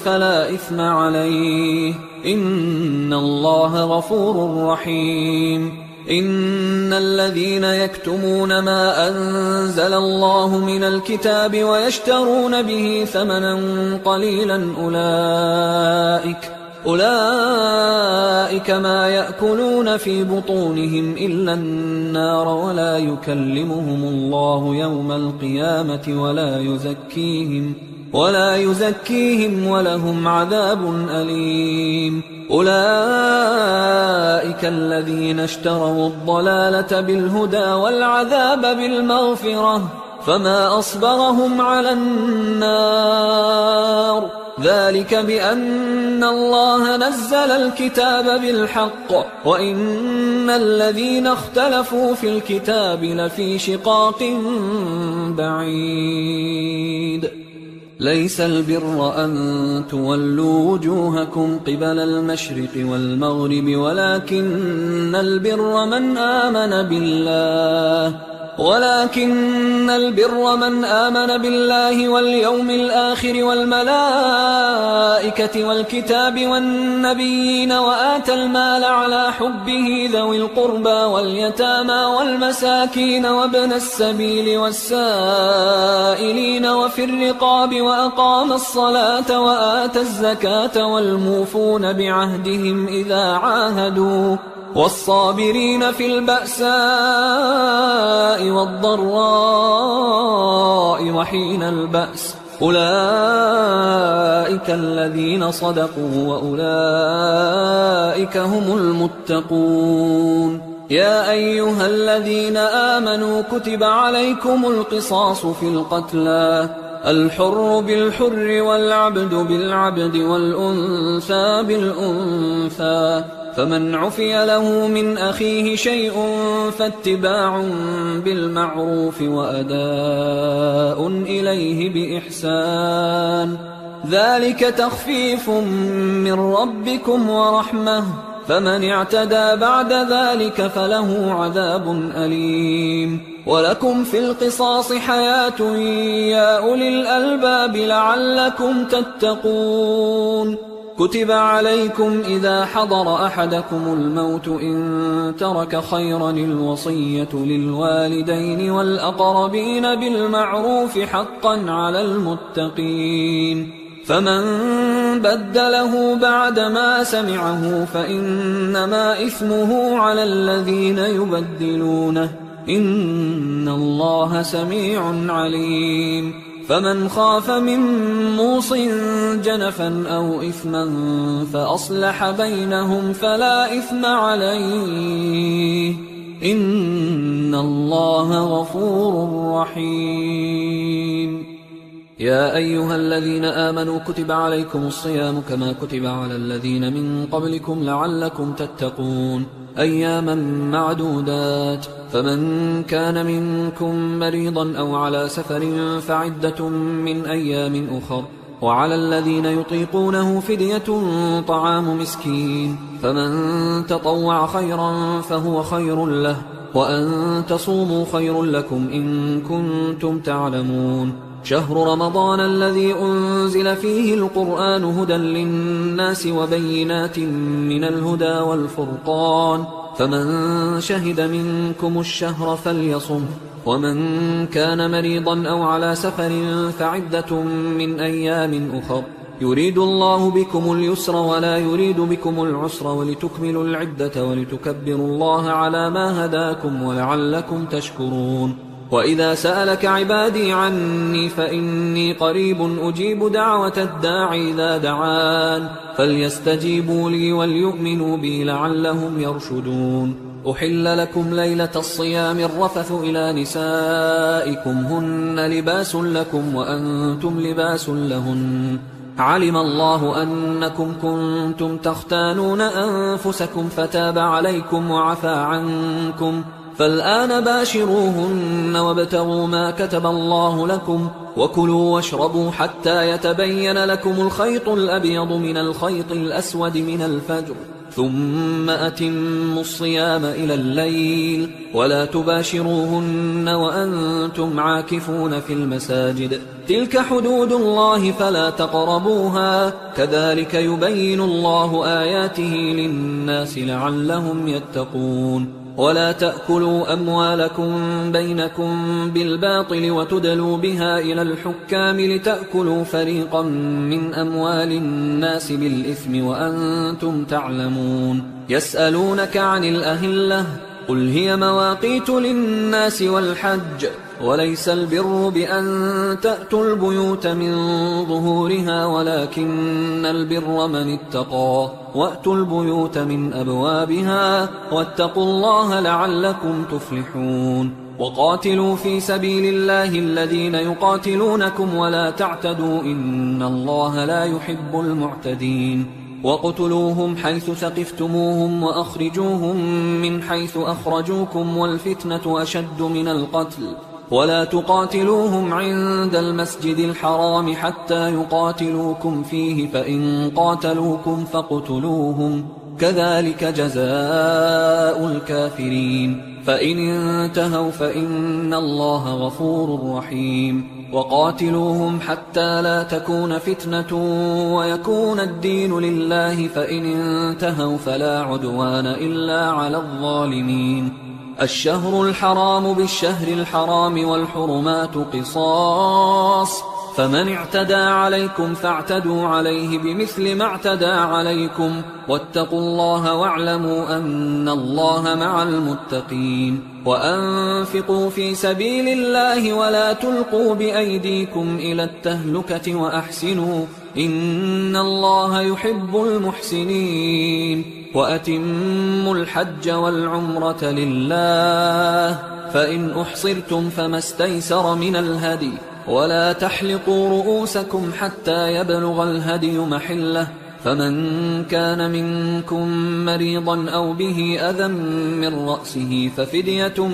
فلا إثم عليه إن الله غفور رحيم إن الذين يكتمون ما أنزل الله من الكتاب ويشترون به ثمنا قليلا أولئك ما يأكلون في بطونهم إلا النار ولا يكلمهم الله يوم القيامة ولا يزكيهم ولهم عذاب أليم أولئك الذين اشتروا الضلالة بالهدى والعذاب بالمغفرة فما أصبرهم على النار ذلك بأن الله نزل الكتاب بالحق وإن الذين اختلفوا في الكتاب لفي شقاق بعيد ليس البر أن تولوا وجوهكم قبل المشرق والمغرب ولكن البر من آمن بالله واليوم الآخر والملائكة والكتاب والنبيين وآتى المال على حبه ذوي القربى واليتامى والمساكين وابن السبيل والسائلين وفي الرقاب وأقام الصلاة وآتى الزكاة والموفون بعهدهم إذا عاهدوا والصابرين في البأساء والضراء وحين البأس أولئك الذين صدقوا وأولئك هم المتقون يا أيها الذين آمنوا كتب عليكم القصاص في القتلى الحر بالحر والعبد بالعبد والأنثى بالأنثى فمن عفي له من أخيه شيء فاتباع بالمعروف وأداء إليه بإحسان ذلك تخفيف من ربكم ورحمة فمن اعتدى بعد ذلك فله عذاب أليم ولكم في القصاص حياة يا أولي الألباب لعلكم تتقون كتب عليكم إذا حضر أحدكم الموت إن ترك خيرا الوصية للوالدين والأقربين بالمعروف حقا على المتقين فمن بدله بعدما سمعه فإنما إثمه على الذين يبدلونه إن الله سميع عليم فمن خاف من موص جنفا أو إثما فأصلح بينهم فلا إثم عليه إن الله غفور رحيم. يا أيها الذين آمنوا كتب عليكم الصيام كما كتب على الذين من قبلكم لعلكم تتقون أياما معدودات، فمن كان منكم مريضا أو على سفر فعدة من أيام أخر، وعلى الذين يطيقونه فدية طعام مسكين، فمن تطوع خيرا فهو خير له، وأن تصوموا خير لكم إن كنتم تعلمون. شهر رمضان الذي أنزل فيه القرآن هدى للناس وبينات من الهدى والفرقان، فمن شهد منكم الشهر فليصم، ومن كان مريضا أو على سفر فعدة من أيام أخر، يريد الله بكم اليسر ولا يريد بكم العسر ولتكملوا العدة ولتكبروا الله على ما هداكم ولعلكم تشكرون. وإذا سألك عبادي عني فإني قريب أجيب دعوة الداع إذا دعان، فليستجيبوا لي وليؤمنوا بي لعلهم يرشدون. أحل لكم ليلة الصيام الرفث إلى نسائكم هن لباس لكم وأنتم لباس لهن، علم الله أنكم كنتم تختانون أنفسكم فتاب عليكم وعفى عنكم، فالآن باشروهن وابتغوا ما كتب الله لكم، وكلوا واشربوا حتى يتبين لكم الخيط الأبيض من الخيط الأسود من الفجر، ثم أتموا الصيام إلى الليل، ولا تباشروهن وأنتم عاكفون في المساجد، تلك حدود الله فلا تقربوها، كذلك يبين الله آياته للناس لعلهم يتقون. ولا تأكلوا أموالكم بينكم بالباطل وتدلوا بها إلى الحكام لتأكلوا فريقا من أموال الناس بالإثم وأنتم تعلمون. يسألونك عن الأهلة قل هي مواقيت للناس والحج، وليس البر بأن تأتوا البيوت من ظهورها ولكن البر من اتقى، وأتوا البيوت من أبوابها واتقوا الله لعلكم تفلحون. وقاتلوا في سبيل الله الذين يقاتلونكم ولا تعتدوا إن الله لا يحب المعتدين. وقتلوهم حيث ثقفتموهم وأخرجوهم من حيث أخرجوكم والفتنة أشد من القتل، ولا تقاتلوهم عند المسجد الحرام حتى يقاتلوكم فيه، فإن قاتلوكم فاقتلوهم، كذلك جزاء الكافرين، فإن انتهوا فإن الله غفور رحيم. وقاتلوهم حتى لا تكون فتنة ويكون الدين لله، فإن انتهوا فلا عدوان إلا على الظالمين. الشهر الحرام بالشهر الحرام والحرمات قصاص، فمن اعتدى عليكم فاعتدوا عليه بمثل ما اعتدى عليكم، واتقوا الله واعلموا أن الله مع المتقين. وأنفقوا في سبيل الله ولا تلقوا بأيديكم إلى التهلكة وأحسنوا إن الله يحب المحسنين. وأتموا الحج والعمرة لله، فإن أحصرتم فما استيسر من الهدي، ولا تحلقوا رؤوسكم حتى يبلغ الهدي محله، فمن كان منكم مريضا أو به أذى من رأسه ففدية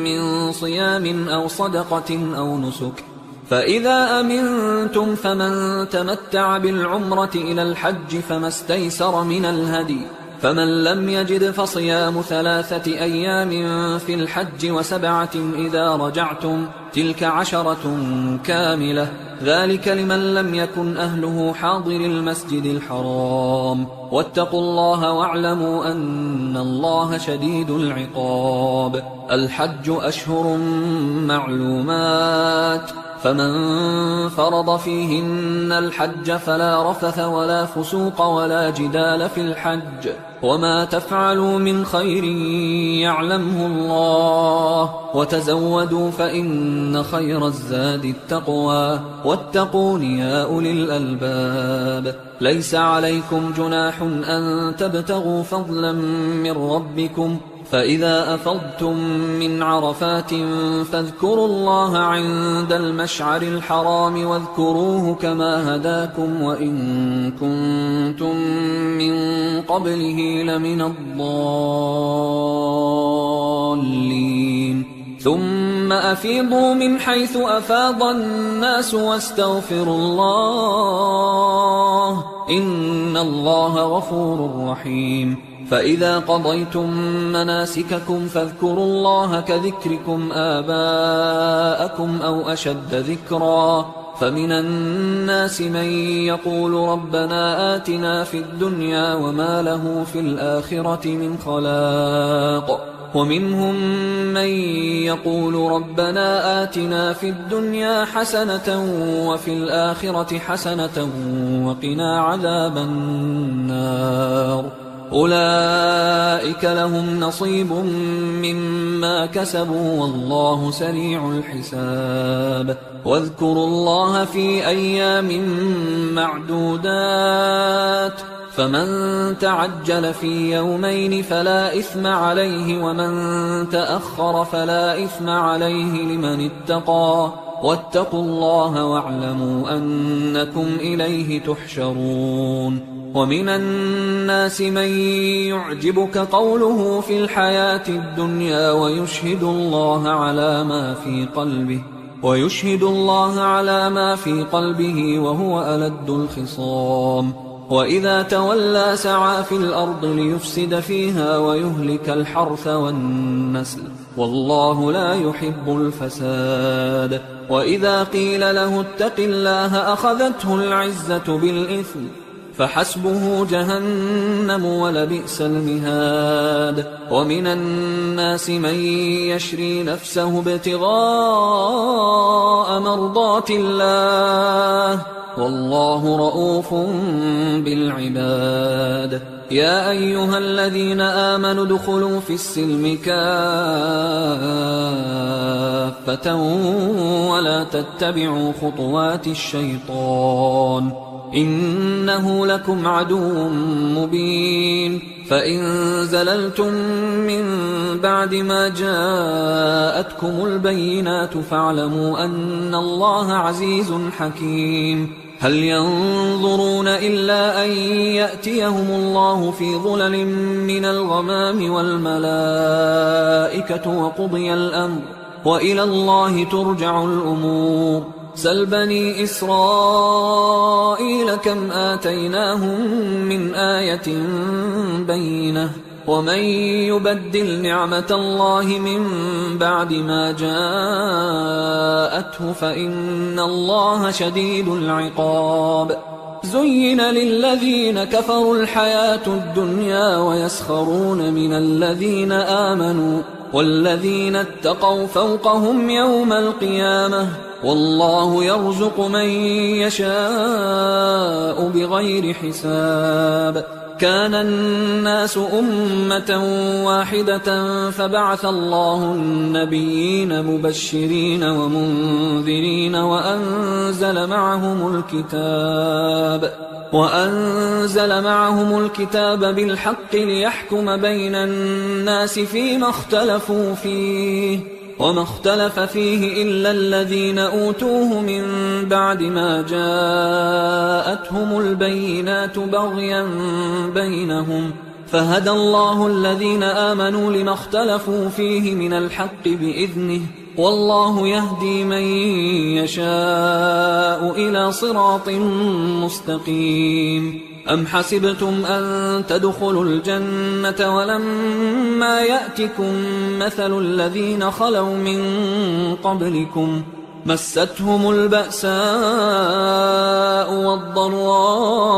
من صيام أو صدقة أو نسك، فإذا أمنتم فمن تمتع بالعمرة إلى الحج فما استيسر من الهدي، فمن لم يجد فصيام 3 أيام في الحج و7 إذا رجعتم، تلك 10 كاملة، ذلك لمن لم يكن أهله حاضر المسجد الحرام. واتقوا الله واعلموا أن الله شديد العقاب. الحج أشهر معلومات، فمن فرض فيهن الحج فلا رفث ولا فسوق ولا جدال في الحج وما تفعلوا من خير يعلمه الله وتزودوا فإن خير الزاد التقوى واتقون يا أولي الألباب ليس عليكم جناح أن تبتغوا فضلا من ربكم فإذا أفضتم من عرفات فاذكروا الله عند المشعر الحرام واذكروه كما هداكم وإن كنتم من قبله لمن الضالين ثم أفيضوا من حيث أفاض الناس واستغفروا الله إن الله غفور رحيم فإذا قضيتم مناسككم فاذكروا الله كذكركم آباءكم أو أشد ذكرا فمن الناس من يقول ربنا آتنا في الدنيا وما له في الآخرة من خلاق ومنهم من يقول ربنا آتنا في الدنيا حسنة وفي الآخرة حسنة وقنا عذاب النار أولئك لهم نصيب مما كسبوا والله سريع الحساب واذكروا الله في أيام معدودات فمن تعجل في يومين فلا إثم عليه ومن تأخر فلا إثم عليه لمن اتقى واتقوا الله واعلموا أنكم إليه تحشرون ومن الناس من يعجبك قوله في الحياة الدنيا ويشهد الله على ما في قلبه وهو ألد الخصام وإذا تولى سعى في الأرض ليفسد فيها ويهلك الحرث والنسل والله لا يحب الفساد وإذا قيل له اتق الله أخذته العزة بالإثم فحسبه جهنم ولبئس المهاد ومن الناس من يشري نفسه ابتغاء مرضات الله والله رؤوف بالعباد يا أيها الذين آمنوا ادخلوا في السلم كافة ولا تتبعوا خطوات الشيطان إنه لكم عدو مبين فإن زللتم من بعد ما جاءتكم البينات فاعلموا أن الله عزيز حكيم هل ينظرون إلا أن يأتيهم الله في ظلل من الغمام والملائكة وقضي الأمر وإلى الله ترجع الأمور سل بني إسرائيل كم آتيناهم من آية بينة ومن يبدل نعمة الله من بعد ما جاءته فإن الله شديد العقاب زين للذين كفروا الحياة الدنيا ويسخرون من الذين آمنوا والذين اتقوا فوقهم يوم القيامة والله يرزق من يشاء بغير حساب كان الناس أمة واحدة فبعث الله النبيين مبشرين ومنذرين وأنزل معهم الكتاب بالحق ليحكم بين الناس فيما اختلفوا فيه وما اختلف فيه إلا الذين أوتوه من بعد ما جاءتهم البينات بغيا بينهم فهدى الله الذين آمنوا لما اختلفوا فيه من الحق بإذنه والله يهدي من يشاء إلى صراط مستقيم أم حسبتم أن تدخلوا الجنة ولما يأتكم مثل الذين خلوا من قبلكم مستهم البأساء والضراء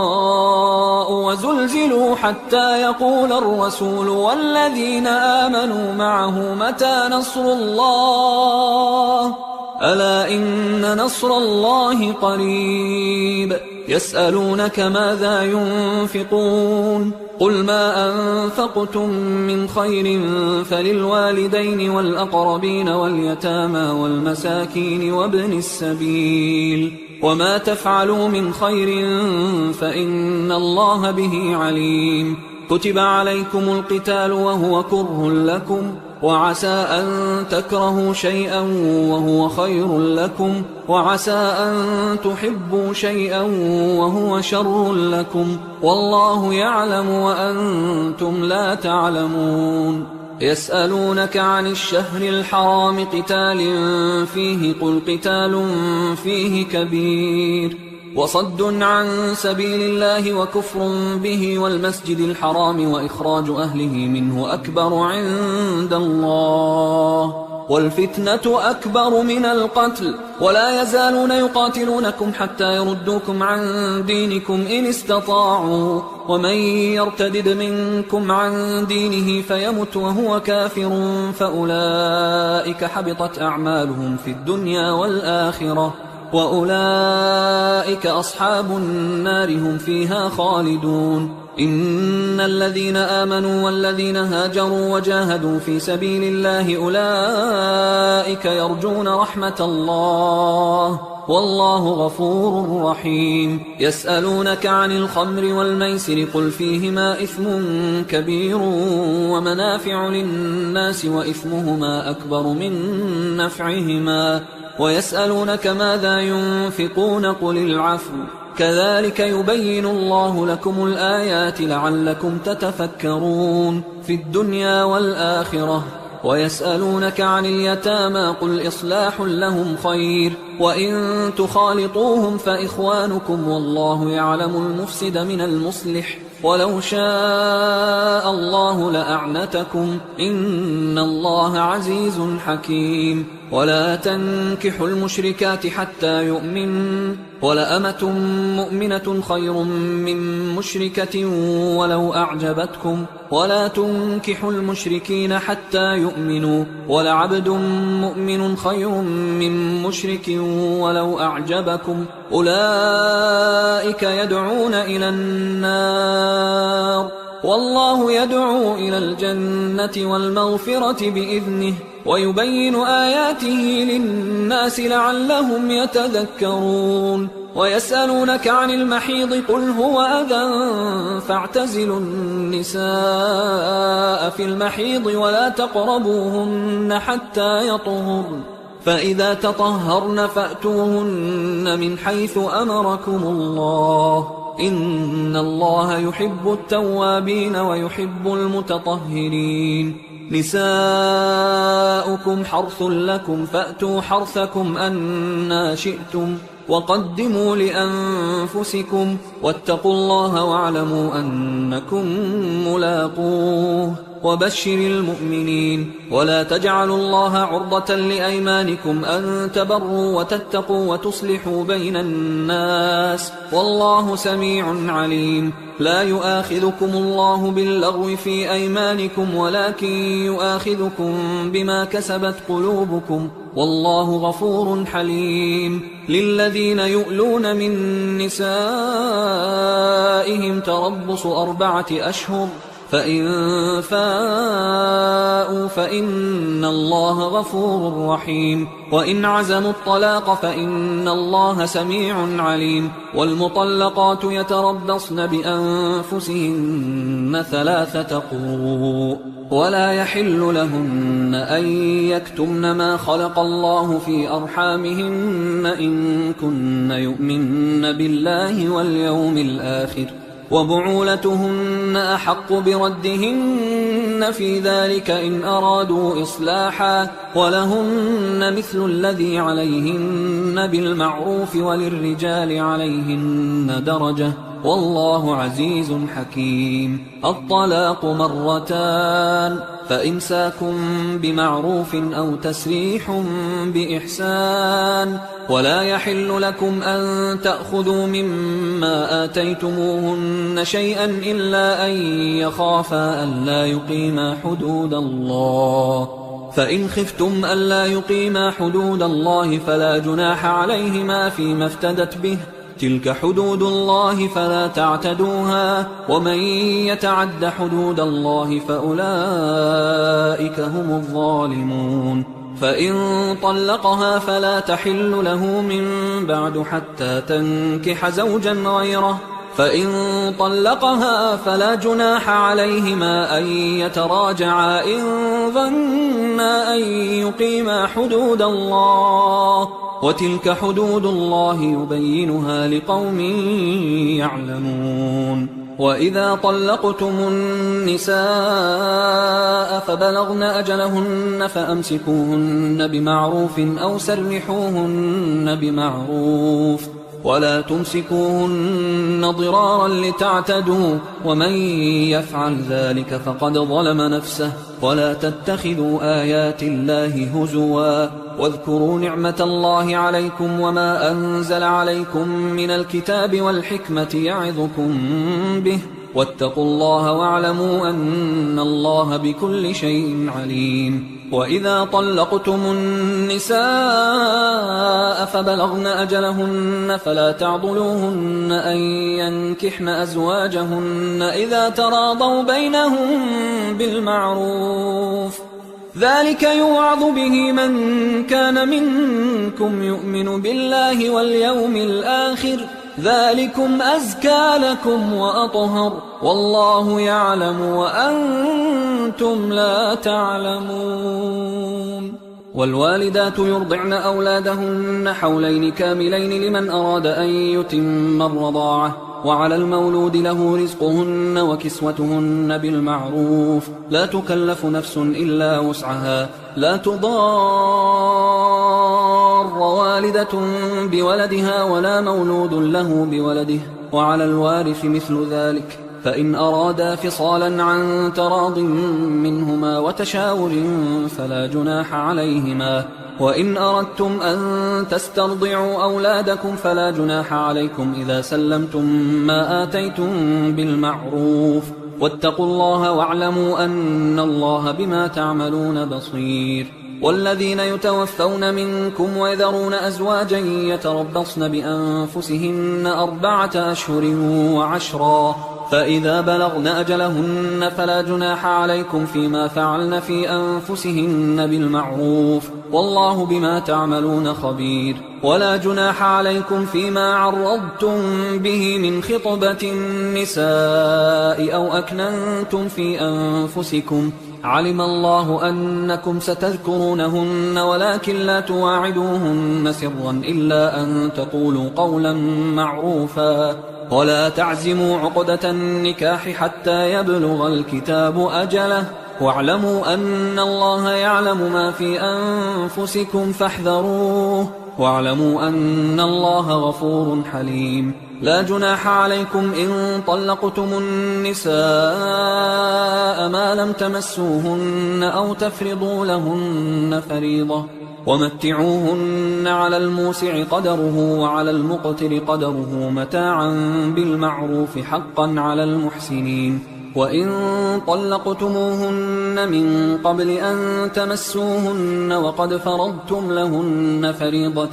وزلزلوا حتى يقول الرسول والذين آمنوا معه متى نصر الله ألا إن نصر الله قريب يسألونك ماذا ينفقون قل ما أنفقتم من خير فللوالدين والأقربين واليتامى والمساكين وابن السبيل وما تفعلوا من خير فإن الله به عليم كتب عليكم القتال وهو كره لكم وعسى أن تكرهوا شيئا وهو خير لكم وعسى أن تحبوا شيئا وهو شر لكم والله يعلم وأنتم لا تعلمون يسألونك عن الشهر الحرام قتال فيه قل قتال فيه كبير وصد عن سبيل الله وكفر به والمسجد الحرام وإخراج أهله منه أكبر عند الله والفتنة أكبر من القتل ولا يزالون يقاتلونكم حتى يردوكم عن دينكم إن استطاعوا ومن يرتدد منكم عن دينه فيمت وهو كافر فأولئك حبطت أعمالهم في الدنيا والآخرة وأولئك أصحاب النار هم فيها خالدون إن الذين آمنوا والذين هاجروا وجاهدوا في سبيل الله أولئك يرجون رحمة الله والله غفور رحيم يسألونك عن الخمر والميسر قل فيهما إثم كبير ومنافع للناس وإثمهما أكبر من نفعهما ويسألونك ماذا ينفقون قل العفو كذلك يبين الله لكم الآيات لعلكم تتفكرون في الدنيا والآخرة ويسألونك عن اليتامى قل إصلاح لهم خير وإن تخالطوهم فإخوانكم والله يعلم المفسد من المصلح ولو شاء الله لأعنتكم إن الله عزيز حكيم ولا تنكحوا المشركات حتى يؤمن ولأمة مؤمنة خير من مشركة ولو أعجبتكم ولا تنكحوا المشركين حتى يؤمنوا ولعبد مؤمن خير من مشرك ولو أعجبكم أولئك يدعون إلى النار والله يدعو إلى الجنة والمغفرة بإذنه ويبين آياته للناس لعلهم يتذكرون ويسألونك عن المحيض قل هو أذى فاعتزلوا النساء في المحيض ولا تقربوهن حتى يطهرن فإذا تطهرن فأتوهن من حيث أمركم الله إن الله يحب التوابين ويحب المتطهرين نساؤكم حرث لكم فأتوا حرثكم أنى شئتم وقدموا لأنفسكم واتقوا الله واعلموا أنكم ملاقوه وبشر المؤمنين ولا تجعلوا الله عرضة لأيمانكم أن تبروا وتتقوا وتصلحوا بين الناس والله سميع عليم لا يؤاخذكم الله باللغو في أيمانكم ولكن يؤاخذكم بما كسبت قلوبكم والله غفور حليم للذين يؤلون من نسائهم تربص 4 أشهر فإن فاءوا فإن الله غفور رحيم وإن عزموا الطلاق فإن الله سميع عليم والمطلقات يتربصن بأنفسهن 3 قروء ولا يحل لهن أن يكتمن ما خلق الله في أرحامهن إن كن يؤمن بالله واليوم الآخر وبعولتهن أحق بردهن في ذلك إن أرادوا إصلاحا ولهن مثل الذي عليهن بالمعروف وللرجال عليهن درجة والله عزيز حكيم الطلاق 2 فإمساك بمعروف أو تسريح بإحسان ولا يحل لكم أن تأخذوا مما آتيتموهن شيئا إلا أن يخافا ألا يقيما حدود الله فإن خفتم ألا يقيما حدود الله فلا جناح عليهما فيما افتدت به، تلك حدود الله فلا تعتدوها، ومن يتعد حدود الله فأولئك هم الظالمون. فإن طلقها فلا تحل له من بعد حتى تنكح زوجا غيره، فإن طلقها فلا جناح عليهما أن يتراجعا إن ظنا أن يقيما حدود الله، وتلك حدود الله يبينها لقوم يعلمون. وإذا طلقتم النساء فبلغن أجلهن فأمسكوهن بمعروف أو سرحوهن بمعروف، ولا تمسكوهن ضرارا لتعتدوا، ومن يفعل ذلك فقد ظلم نفسه. ولا تتخذوا آيات الله هزوا، واذكروا نعمة الله عليكم وما أنزل عليكم من الكتاب والحكمة يعظكم به، واتقوا الله واعلموا أن الله بكل شيء عليم. وإذا طلقتم النساء فبلغن أجلهن فلا تعضلوهن أن ينكحن أزواجهن إذا تراضوا بينهم بالمعروف، ذلك يوعظ به من كان منكم يؤمن بالله واليوم الآخر، ذلكم أزكى لكم وأطهر، والله يعلم وأنتم لا تعلمون. والوالدات يرضعن أولادهن حولين كاملين لمن أراد أن يتم الرضاعة، وعلى المولود له رزقهن وكسوتهن بالمعروف، لا تكلف نفس إلا وسعها، لا تضار والدة بولدها ولا مولود له بولده، وعلى الوارث مثل ذلك، فإن أرادا فصالا عن تراض منهما وتشاور فلا جناح عليهما. وإن أردتم أن تسترضعوا أولادكم فلا جناح عليكم إذا سلمتم ما آتيتم بالمعروف، واتقوا الله واعلموا أن الله بما تعملون بصير. والذين يتوفون منكم ويذرون أزواجا يتربصن بأنفسهن 4 أشهر و10، فإذا بلغن أجلهن فلا جناح عليكم فيما فعلن في أنفسهن بالمعروف، والله بما تعملون خبير. ولا جناح عليكم فيما عرضتم به من خطبة النساء أو أكننتم في أنفسكم، علم الله أنكم ستذكرونهن ولكن لا تواعدوهن سرا إلا أن تقولوا قولا معروفا، ولا تعزموا عقدة النكاح حتى يبلغ الكتاب أجله، واعلموا أن الله يعلم ما في أنفسكم فاحذروه، واعلموا أن الله غفور حليم. لا جناح عليكم إن طلقتم النساء ما لم تمسوهن أو تفرضوا لهن فريضة، ومتعوهن على الموسع قدره وعلى المقتر قدره متاعا بالمعروف حقا على المحسنين. وإن طلقتموهن من قبل أن تمسوهن وقد فرضتم لهن فريضة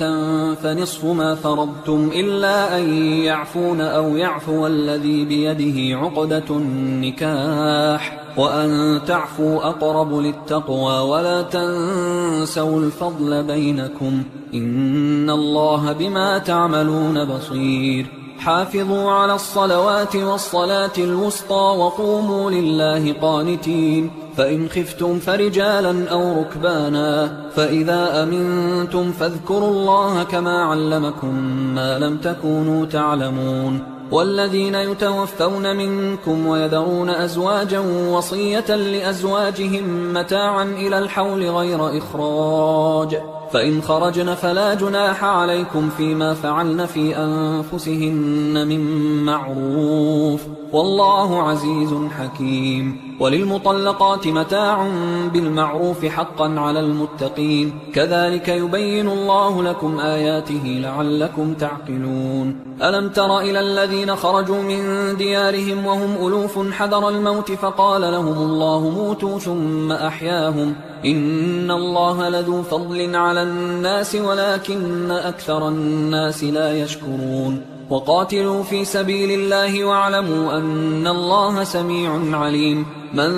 فنصف ما فرضتم إلا أن يعفون أو يعفو الذي بيده عقدة النكاح، وأن تعفوا أقرب للتقوى، ولا تنسوا الفضل بينكم، إن الله بما تعملون بصير. حافظوا على الصلوات والصلاة الوسطى وقوموا لله قانتين، فإن خفتم فرجالا أو ركبانا، فإذا أمنتم فاذكروا الله كما علمكم ما لم تكونوا تعلمون. والذين يتوفون منكم ويذرون أزواجا وصية لأزواجهم متاعا إلى الحول غير إخراج، فإن خرجن فلا جناح عليكم فيما فعلن في أنفسهن من معروف، والله عزيز حكيم. وللمطلقات متاع بالمعروف حقا على المتقين، كذلك يبين الله لكم آياته لعلكم تعقلون. ألم تر إلى الذين خرجوا من ديارهم وهم ألوف حذر الموت فقال لهم الله موتوا ثم أحياهم إن الله لذو فضل على الناس ولكن أكثر الناس لا يشكرون وقاتلوا في سبيل الله واعلموا أن الله سميع عليم من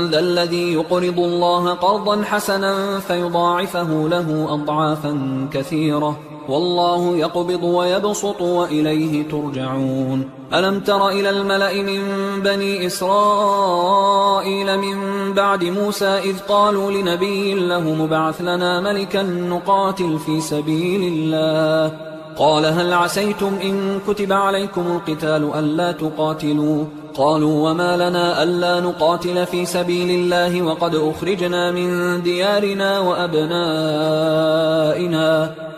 ذا الذي يقرض الله قرضا حسنا فيضاعفه له أضعافا كثيرة والله يقبض ويبسط وإليه ترجعون ألم تر إلى الملأ من بني إسرائيل من بعد موسى إذ قالوا لنبي له مبعث لنا ملكا نقاتل في سبيل الله قال هل عسيتم إن كتب عليكم القتال ألا تقاتلوا قالوا وما لنا ألا نقاتل في سبيل الله وقد أخرجنا من ديارنا وأبنائنا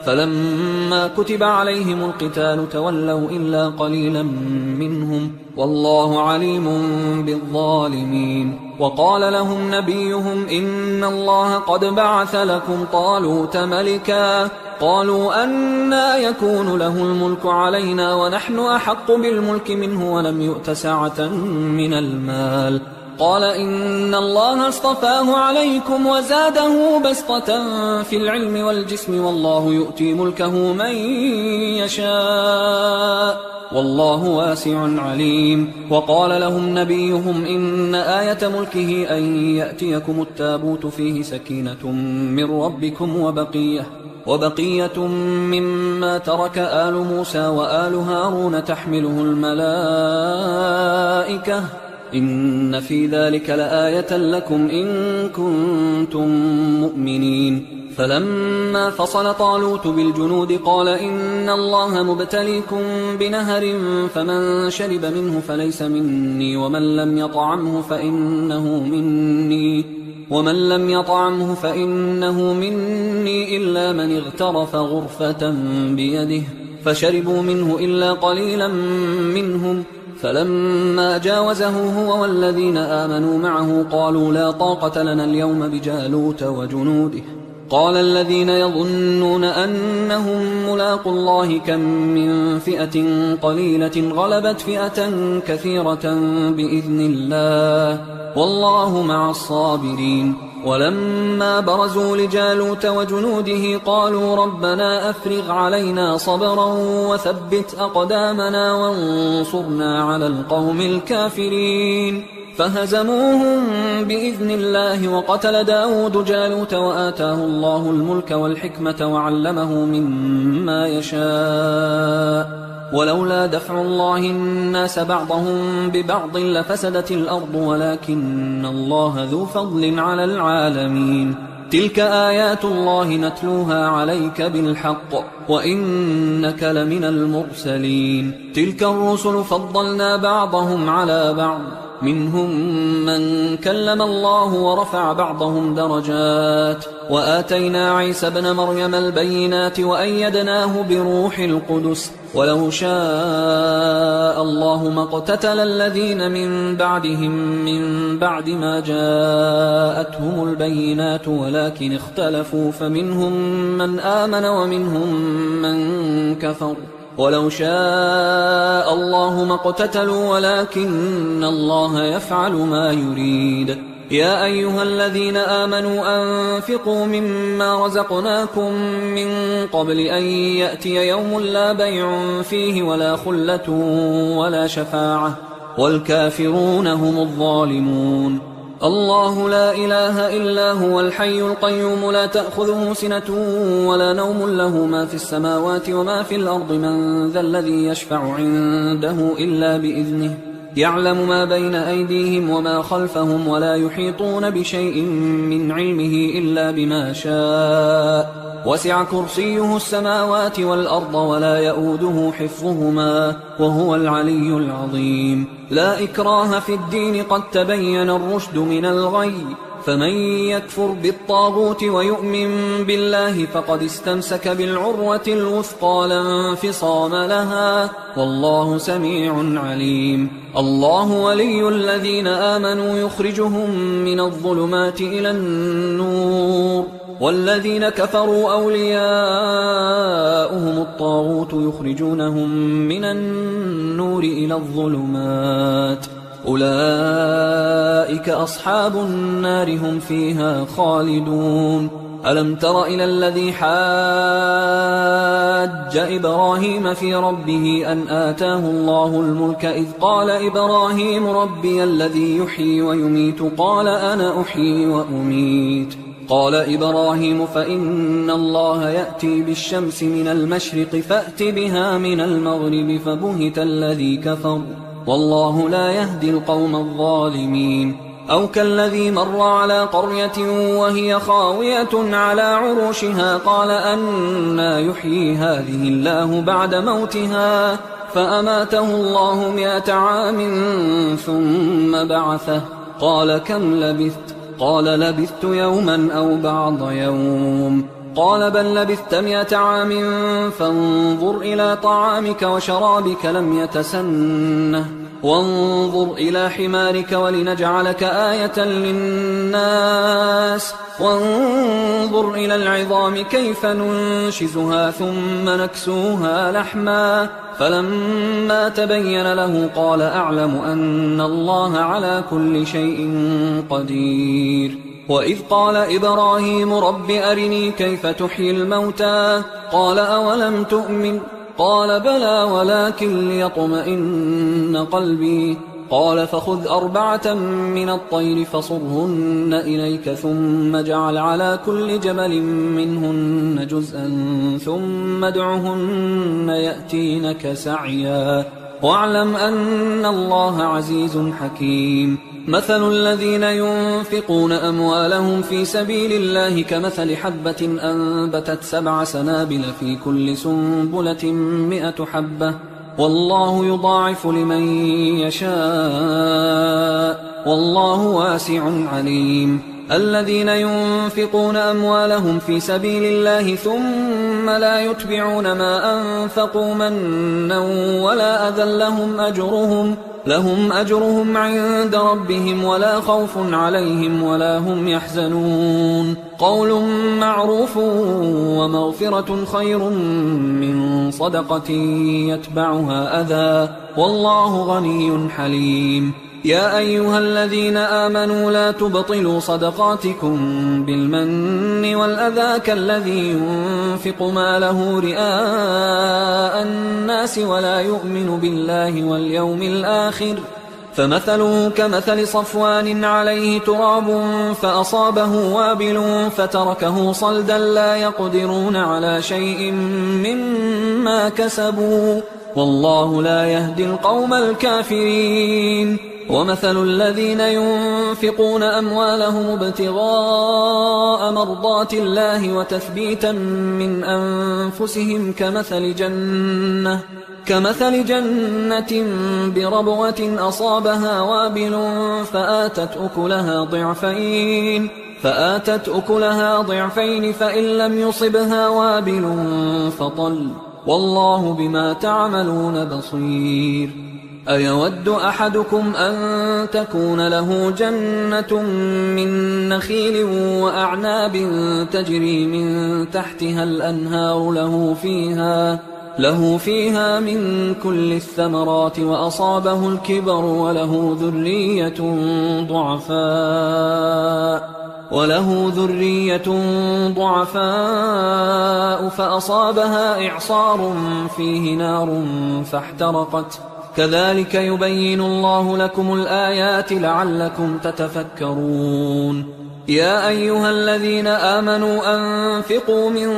فلما كتب عليهم القتال تولوا إلا قليلا منهم والله عليم بالظالمين وقال لهم نبيهم إن الله قد بعث لكم طالوت ملكا قالوا أنى يكون له الملك علينا ونحن أحق بالملك منه ولم يؤت سعة من المال قال إن الله اصطفاه عليكم وزاده بسطة في العلم والجسم والله يؤتي ملكه من يشاء والله واسع عليم وقال لهم نبيهم إن آية ملكه أن يأتيكم التابوت فيه سكينة من ربكم وبقية مما ترك آل موسى وآل هارون تحمله الملائكة إن في ذلك لآية لكم إن كنتم مؤمنين فلما فصل طالوت بالجنود قال إن الله مبتليكم بنهر فمن شرب منه فليس مني ومن لم يطعمه فإنه مني إلا من اغترف غرفة بيده فشربوا منه إلا قليلا منهم فلما جاوزه هو والذين آمنوا معه قالوا لا طاقة لنا اليوم بجالوت وجنوده قال الذين يظنون أنهم ملاقوا الله كم من فئة قليلة غلبت فئة كثيرة بإذن الله والله مع الصابرين ولما برزوا لجالوت وجنوده قالوا ربنا أفرغ علينا صبرا وثبت أقدامنا وانصرنا على القوم الكافرين فهزموهم بإذن الله وقتل داود جالوت وآتاه الله الملك والحكمة وعلمه مما يشاء ولولا دفع الله الناس بعضهم ببعض لفسدت الأرض ولكن الله ذو فضل على العالمين تلك آيات الله نتلوها عليك بالحق وإنك لمن المرسلين تلك الرسل فضلنا بعضهم على بعض منهم من كلم الله ورفع بعضهم درجات وآتينا عيسى ابن مريم البينات وأيدناه بروح القدس ولو شاء الله ما اقتتل الذين من بعدهم من بعد ما جاءتهم البينات ولكن اختلفوا فمنهم من آمن ومنهم من كفر ولو شاء الله ما اقتتلوا ولكن الله يفعل ما يريد يا أيها الذين آمنوا أنفقوا مما رزقناكم من قبل أن يأتي يوم لا بيع فيه ولا خلة ولا شفاعة والكافرون هم الظالمون الله لا إله إلا هو الحي القيوم لا تأخذه سنة ولا نوم له ما في السماوات وما في الأرض من ذا الذي يشفع عنده إلا بإذنه يعلم ما بين أيديهم وما خلفهم ولا يحيطون بشيء من علمه إلا بما شاء وسع كرسيه السماوات والأرض ولا يؤوده حفظهما وهو العلي العظيم لا إكراه في الدين قد تبين الرشد من الغي فمن يكفر بالطاغوت ويؤمن بالله فقد استمسك بالعروة الوثقى لا انفصام لها والله سميع عليم الله ولي الذين آمنوا يخرجهم من الظلمات إلى النور والذين كفروا أولياؤهم الطاغوت يخرجونهم من النور إلى الظلمات أولئك أصحاب النار هم فيها خالدون. ألم تر إلى الذي حاج إبراهيم في ربه أن آتاه الله الملك إذ قال إبراهيم ربي الذي يحيي ويميت قال أنا أحيي وأميت. قال إبراهيم فإن الله يأتي بالشمس من المشرق فأت بها من المغرب فبهت الذي كفر والله لا يهدي القوم الظالمين. أو كالذي مر على قرية وهي خاوية على عروشها قال أنى يحيي هذه الله بعد موتها فأماته الله 100 عام ثم بعثه قال كم لبثت؟ قال لبثت يوما أو بعض يوم. قال بل لبثت 100 عام فانظر إلى طعامك وشرابك لم يتسنه وانظر إلى حمارك ولنجعلك آية للناس وانظر إلى العظام كيف ننشزها ثم نكسوها لحما فلما تبين له قال أعلم أن الله على كل شيء قدير. وإذ قال إبراهيم رب أرني كيف تحيي الموتى قال أولم تؤمن قال بلى ولكن ليطمئن قلبي قال فخذ 4 من الطير فصرهن إليك ثم اجعل على كل جبل منهن جزءا ثم ادعهن يأتينك سعيا واعلم أن الله عزيز حكيم. مثل الذين ينفقون أموالهم في سبيل الله كمثل حبة أنبتت 7 سنابل في كل سنبلة 100 حبة والله يضاعف لمن يشاء والله واسع عليم. الذين ينفقون أموالهم في سبيل الله ثم لا يتبعون ما أنفقوا منا ولا أذى لهم أجرهم عند ربهم ولا خوف عليهم ولا هم يحزنون. قول معروف ومغفرة خير من صدقة يتبعها أذى والله غني حليم. يا أيها الذين آمنوا لا تبطلوا صدقاتكم بالمن والأذى كالذي ينفق ماله رئاء الناس ولا يؤمن بالله واليوم الآخر فمثله كمثل صفوان عليه تراب فأصابه وابل فتركه صلدا لا يقدرون على شيء مما كسبوا والله لا يهدي القوم الكافرين. ومثل الذين ينفقون أموالهم ابتغاء مرضات الله وتثبيتا من أنفسهم كمثل جنة بربوة أصابها وابل فآتت أكلها ضعفين فإن لم يصبها وابل فطل والله بما تعملون بصير. أيود أحدكم أن تكون له جنة من نخيل وأعناب تجري من تحتها الأنهار له فيها من كل الثمرات وأصابه الكبر وله ذرية ضعفاء فأصابها إعصار فيه نار فاحترقت كذلك يبين الله لكم الآيات لعلكم تتفكرون. يا أيها الذين آمنوا أنفقوا من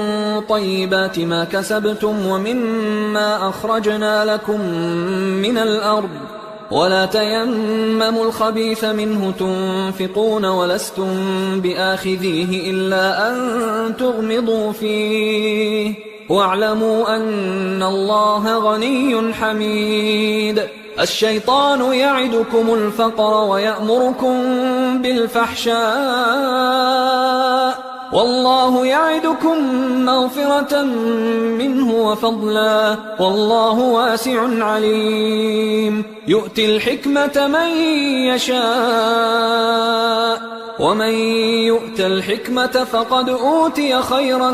طيبات ما كسبتم ومما أخرجنا لكم من الأرض ولا تيمموا الخبيث منه تنفقون ولستم بآخذيه إلا أن تغمضوا فيه واعلموا أن الله غني حميد. الشيطان يعدكم الفقر ويأمركم بالفحشاء والله يعدكم مغفرة منه وفضلا والله واسع عليم. يؤتي الحكمة من يشاء ومن يؤت الحكمة فقد أوتي خيرا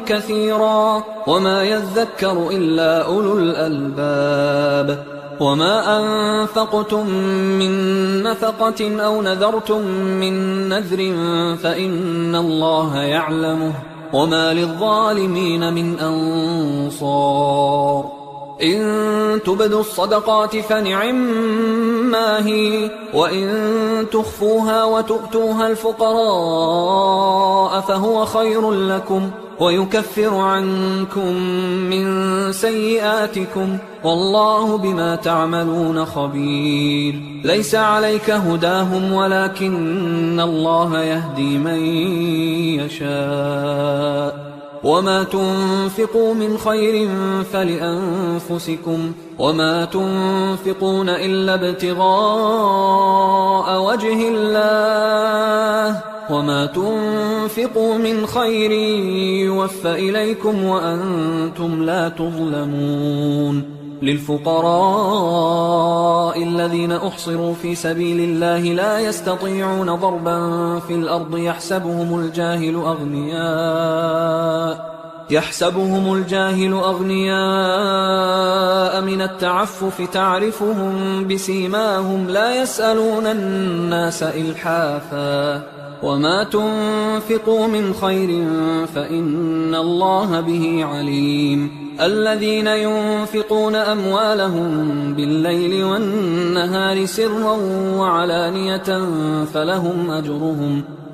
كثيرا وما يذكر إلا أولو الألباب. وما أنفقتم من نفقة أو نذرتم من نذر فإن الله يعلمه وما للظالمين من أنصار إن تبدوا الصدقات فنعما هي وإن تخفوها وتؤتوها الفقراء فهو خير لكم ويكفر عنكم من سيئاتكم والله بما تعملون خبير ليس عليك هداهم ولكن الله يهدي من يشاء وما تنفقوا من خير فلأنفسكم وما تنفقون إلا ابتغاء وجه الله وما تنفقوا من خير يوفى إليكم وأنتم لا تظلمون للفقراء الذين أحصروا في سبيل الله لا يستطيعون ضربا في الأرض يحسبهم الجاهل أغنياء من التعفف تعرفهم بسيماهم لا يسألون الناس إلحافا وما تنفقوا من خير فإن الله به عليم الذين ينفقون أموالهم بالليل والنهار سرا وعلانية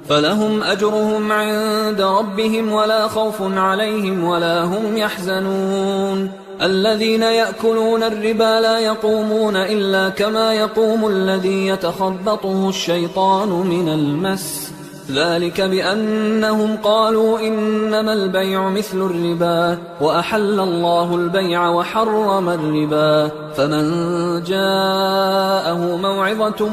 فلهم أجرهم عند ربهم ولا خوف عليهم ولا هم يحزنون الذين يأكلون الربا لا يقومون إلا كما يقوم الذي يتخبطه الشيطان من المس ذلك بأنهم قالوا إنما البيع مثل الربا وأحل الله البيع وحرم الربا فمن جاءه موعظة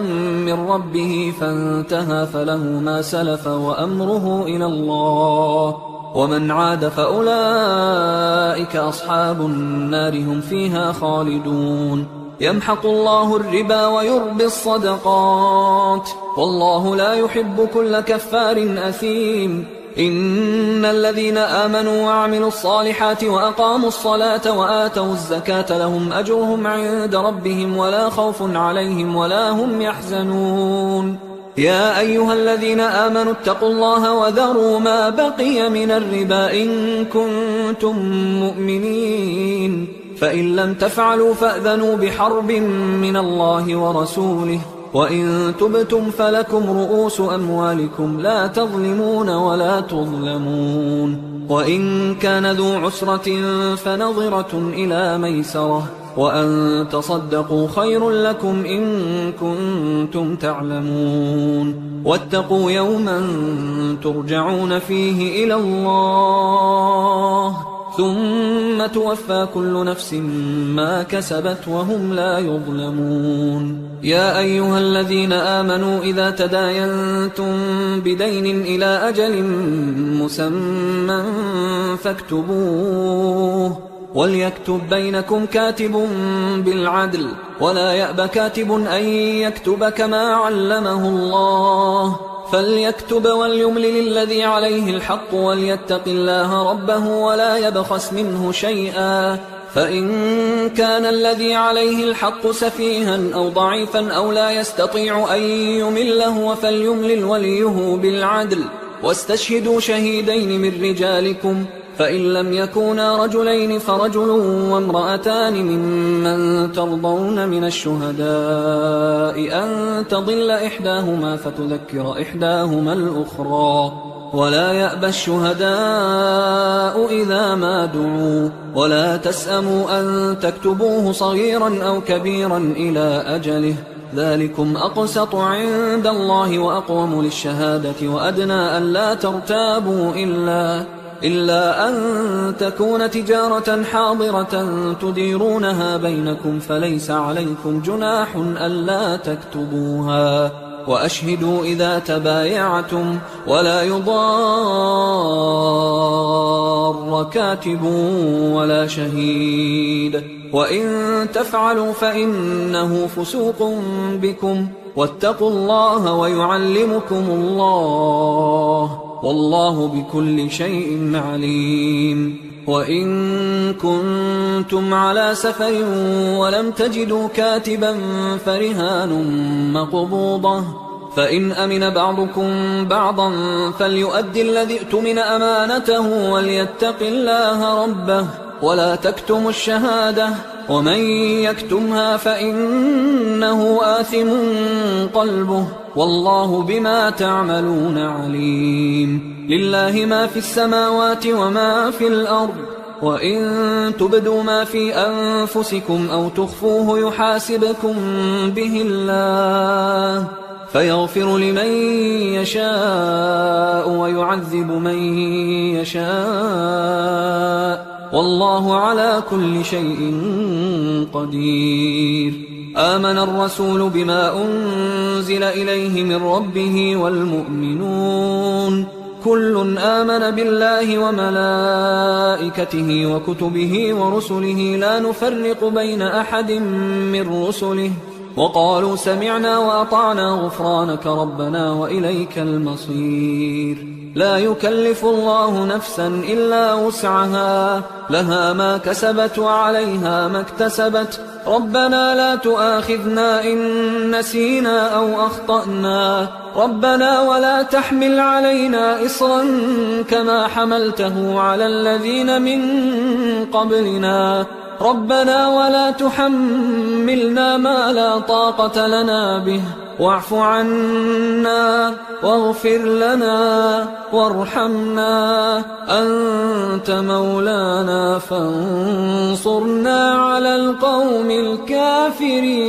من ربه فانتهى فله ما سلف وأمره إلى الله ومن عاد فأولئك أصحاب النار هم فيها خالدون يمحق الله الربا ويربي الصدقات والله لا يحب كل كفار أثيم إن الذين آمنوا وعملوا الصالحات وأقاموا الصلاة وآتوا الزكاة لهم أجرهم عند ربهم ولا خوف عليهم ولا هم يحزنون يا أيها الذين آمنوا اتقوا الله وذروا ما بقي من الربا إن كنتم مؤمنين فإن لم تفعلوا فأذنوا بحرب من الله ورسوله وإن تبتم فلكم رؤوس أموالكم لا تظلمون ولا تظلمون وإن كان ذو عسرة فنظرة إلى ميسرة وأن تصدقوا خير لكم إن كنتم تعلمون واتقوا يوما ترجعون فيه إلى الله ثم توفى كل نفس ما كسبت وهم لا يظلمون يا أيها الذين آمنوا إذا تداينتم بدين إلى أجل مسمى فاكتبوه وليكتب بينكم كاتب بالعدل ولا يأب كاتب أن يكتب كما علمه الله فليكتب وليملل الذي عليه الحق وليتق الله ربه ولا يبخس منه شيئا فإن كان الذي عليه الحق سفيها أو ضعيفا أو لا يستطيع أن يمله فليملل وليه بالعدل واستشهدوا شهيدين من رجالكم فإن لم يكونا رجلين فرجل وامرأتان ممن ترضون من الشهداء أن تضل إحداهما فتذكر إحداهما الأخرى ولا يأبى الشهداء إذا ما دعوا ولا تسأموا أن تكتبوه صغيرا أو كبيرا إلى أجله ذلكم أقسط عند الله وأقوم للشهادة وأدنى أن لا ترتابوا إلا أن تكون تجارة حاضرة تديرونها بينكم فليس عليكم جناح ألا تكتبوها وأشهدوا إذا تبايعتم ولا يضار كاتب ولا شهيد وإن تفعلوا فإنه فسوق بكم واتقوا الله ويعلمكم الله والله بكل شيء عليم وإن كنتم على سفر ولم تجدوا كاتبا فرهان مقبوضة، فإن أمن بعضكم بعضا فليؤدي الذي ائتمن أمانته وليتق الله ربه ولا تكتموا الشهادة، ومن يكتمها فإنه آثم قلبه والله بما تعملون عليم. لله ما في السماوات وما في الأرض، وإن تبدوا ما في أنفسكم أو تخفوه يحاسبكم به الله فيغفر لمن يشاء ويعذب من يشاء والله على كل شيء قدير. آمن الرسول بما أنزل إليه من ربه والمؤمنون كل آمن بالله وملائكته وكتبه ورسله لا نفرق بين أحد من رسله وقالوا سمعنا وأطعنا غفرانك ربنا وإليك المصير. لا يكلف الله نفسا إلا وسعها، لها ما كسبت وعليها ما اكتسبت. ربنا لا تؤاخذنا إن نسينا أو أخطأنا، ربنا ولا تحمل علينا إصرا كما حملته على الذين من قبلنا، ربنا ولا تحملنا ما لا طاقة لنا به، واعف عنا واغفر لنا وارحمنا، أنت مولانا فانصرنا على القوم الكافرين.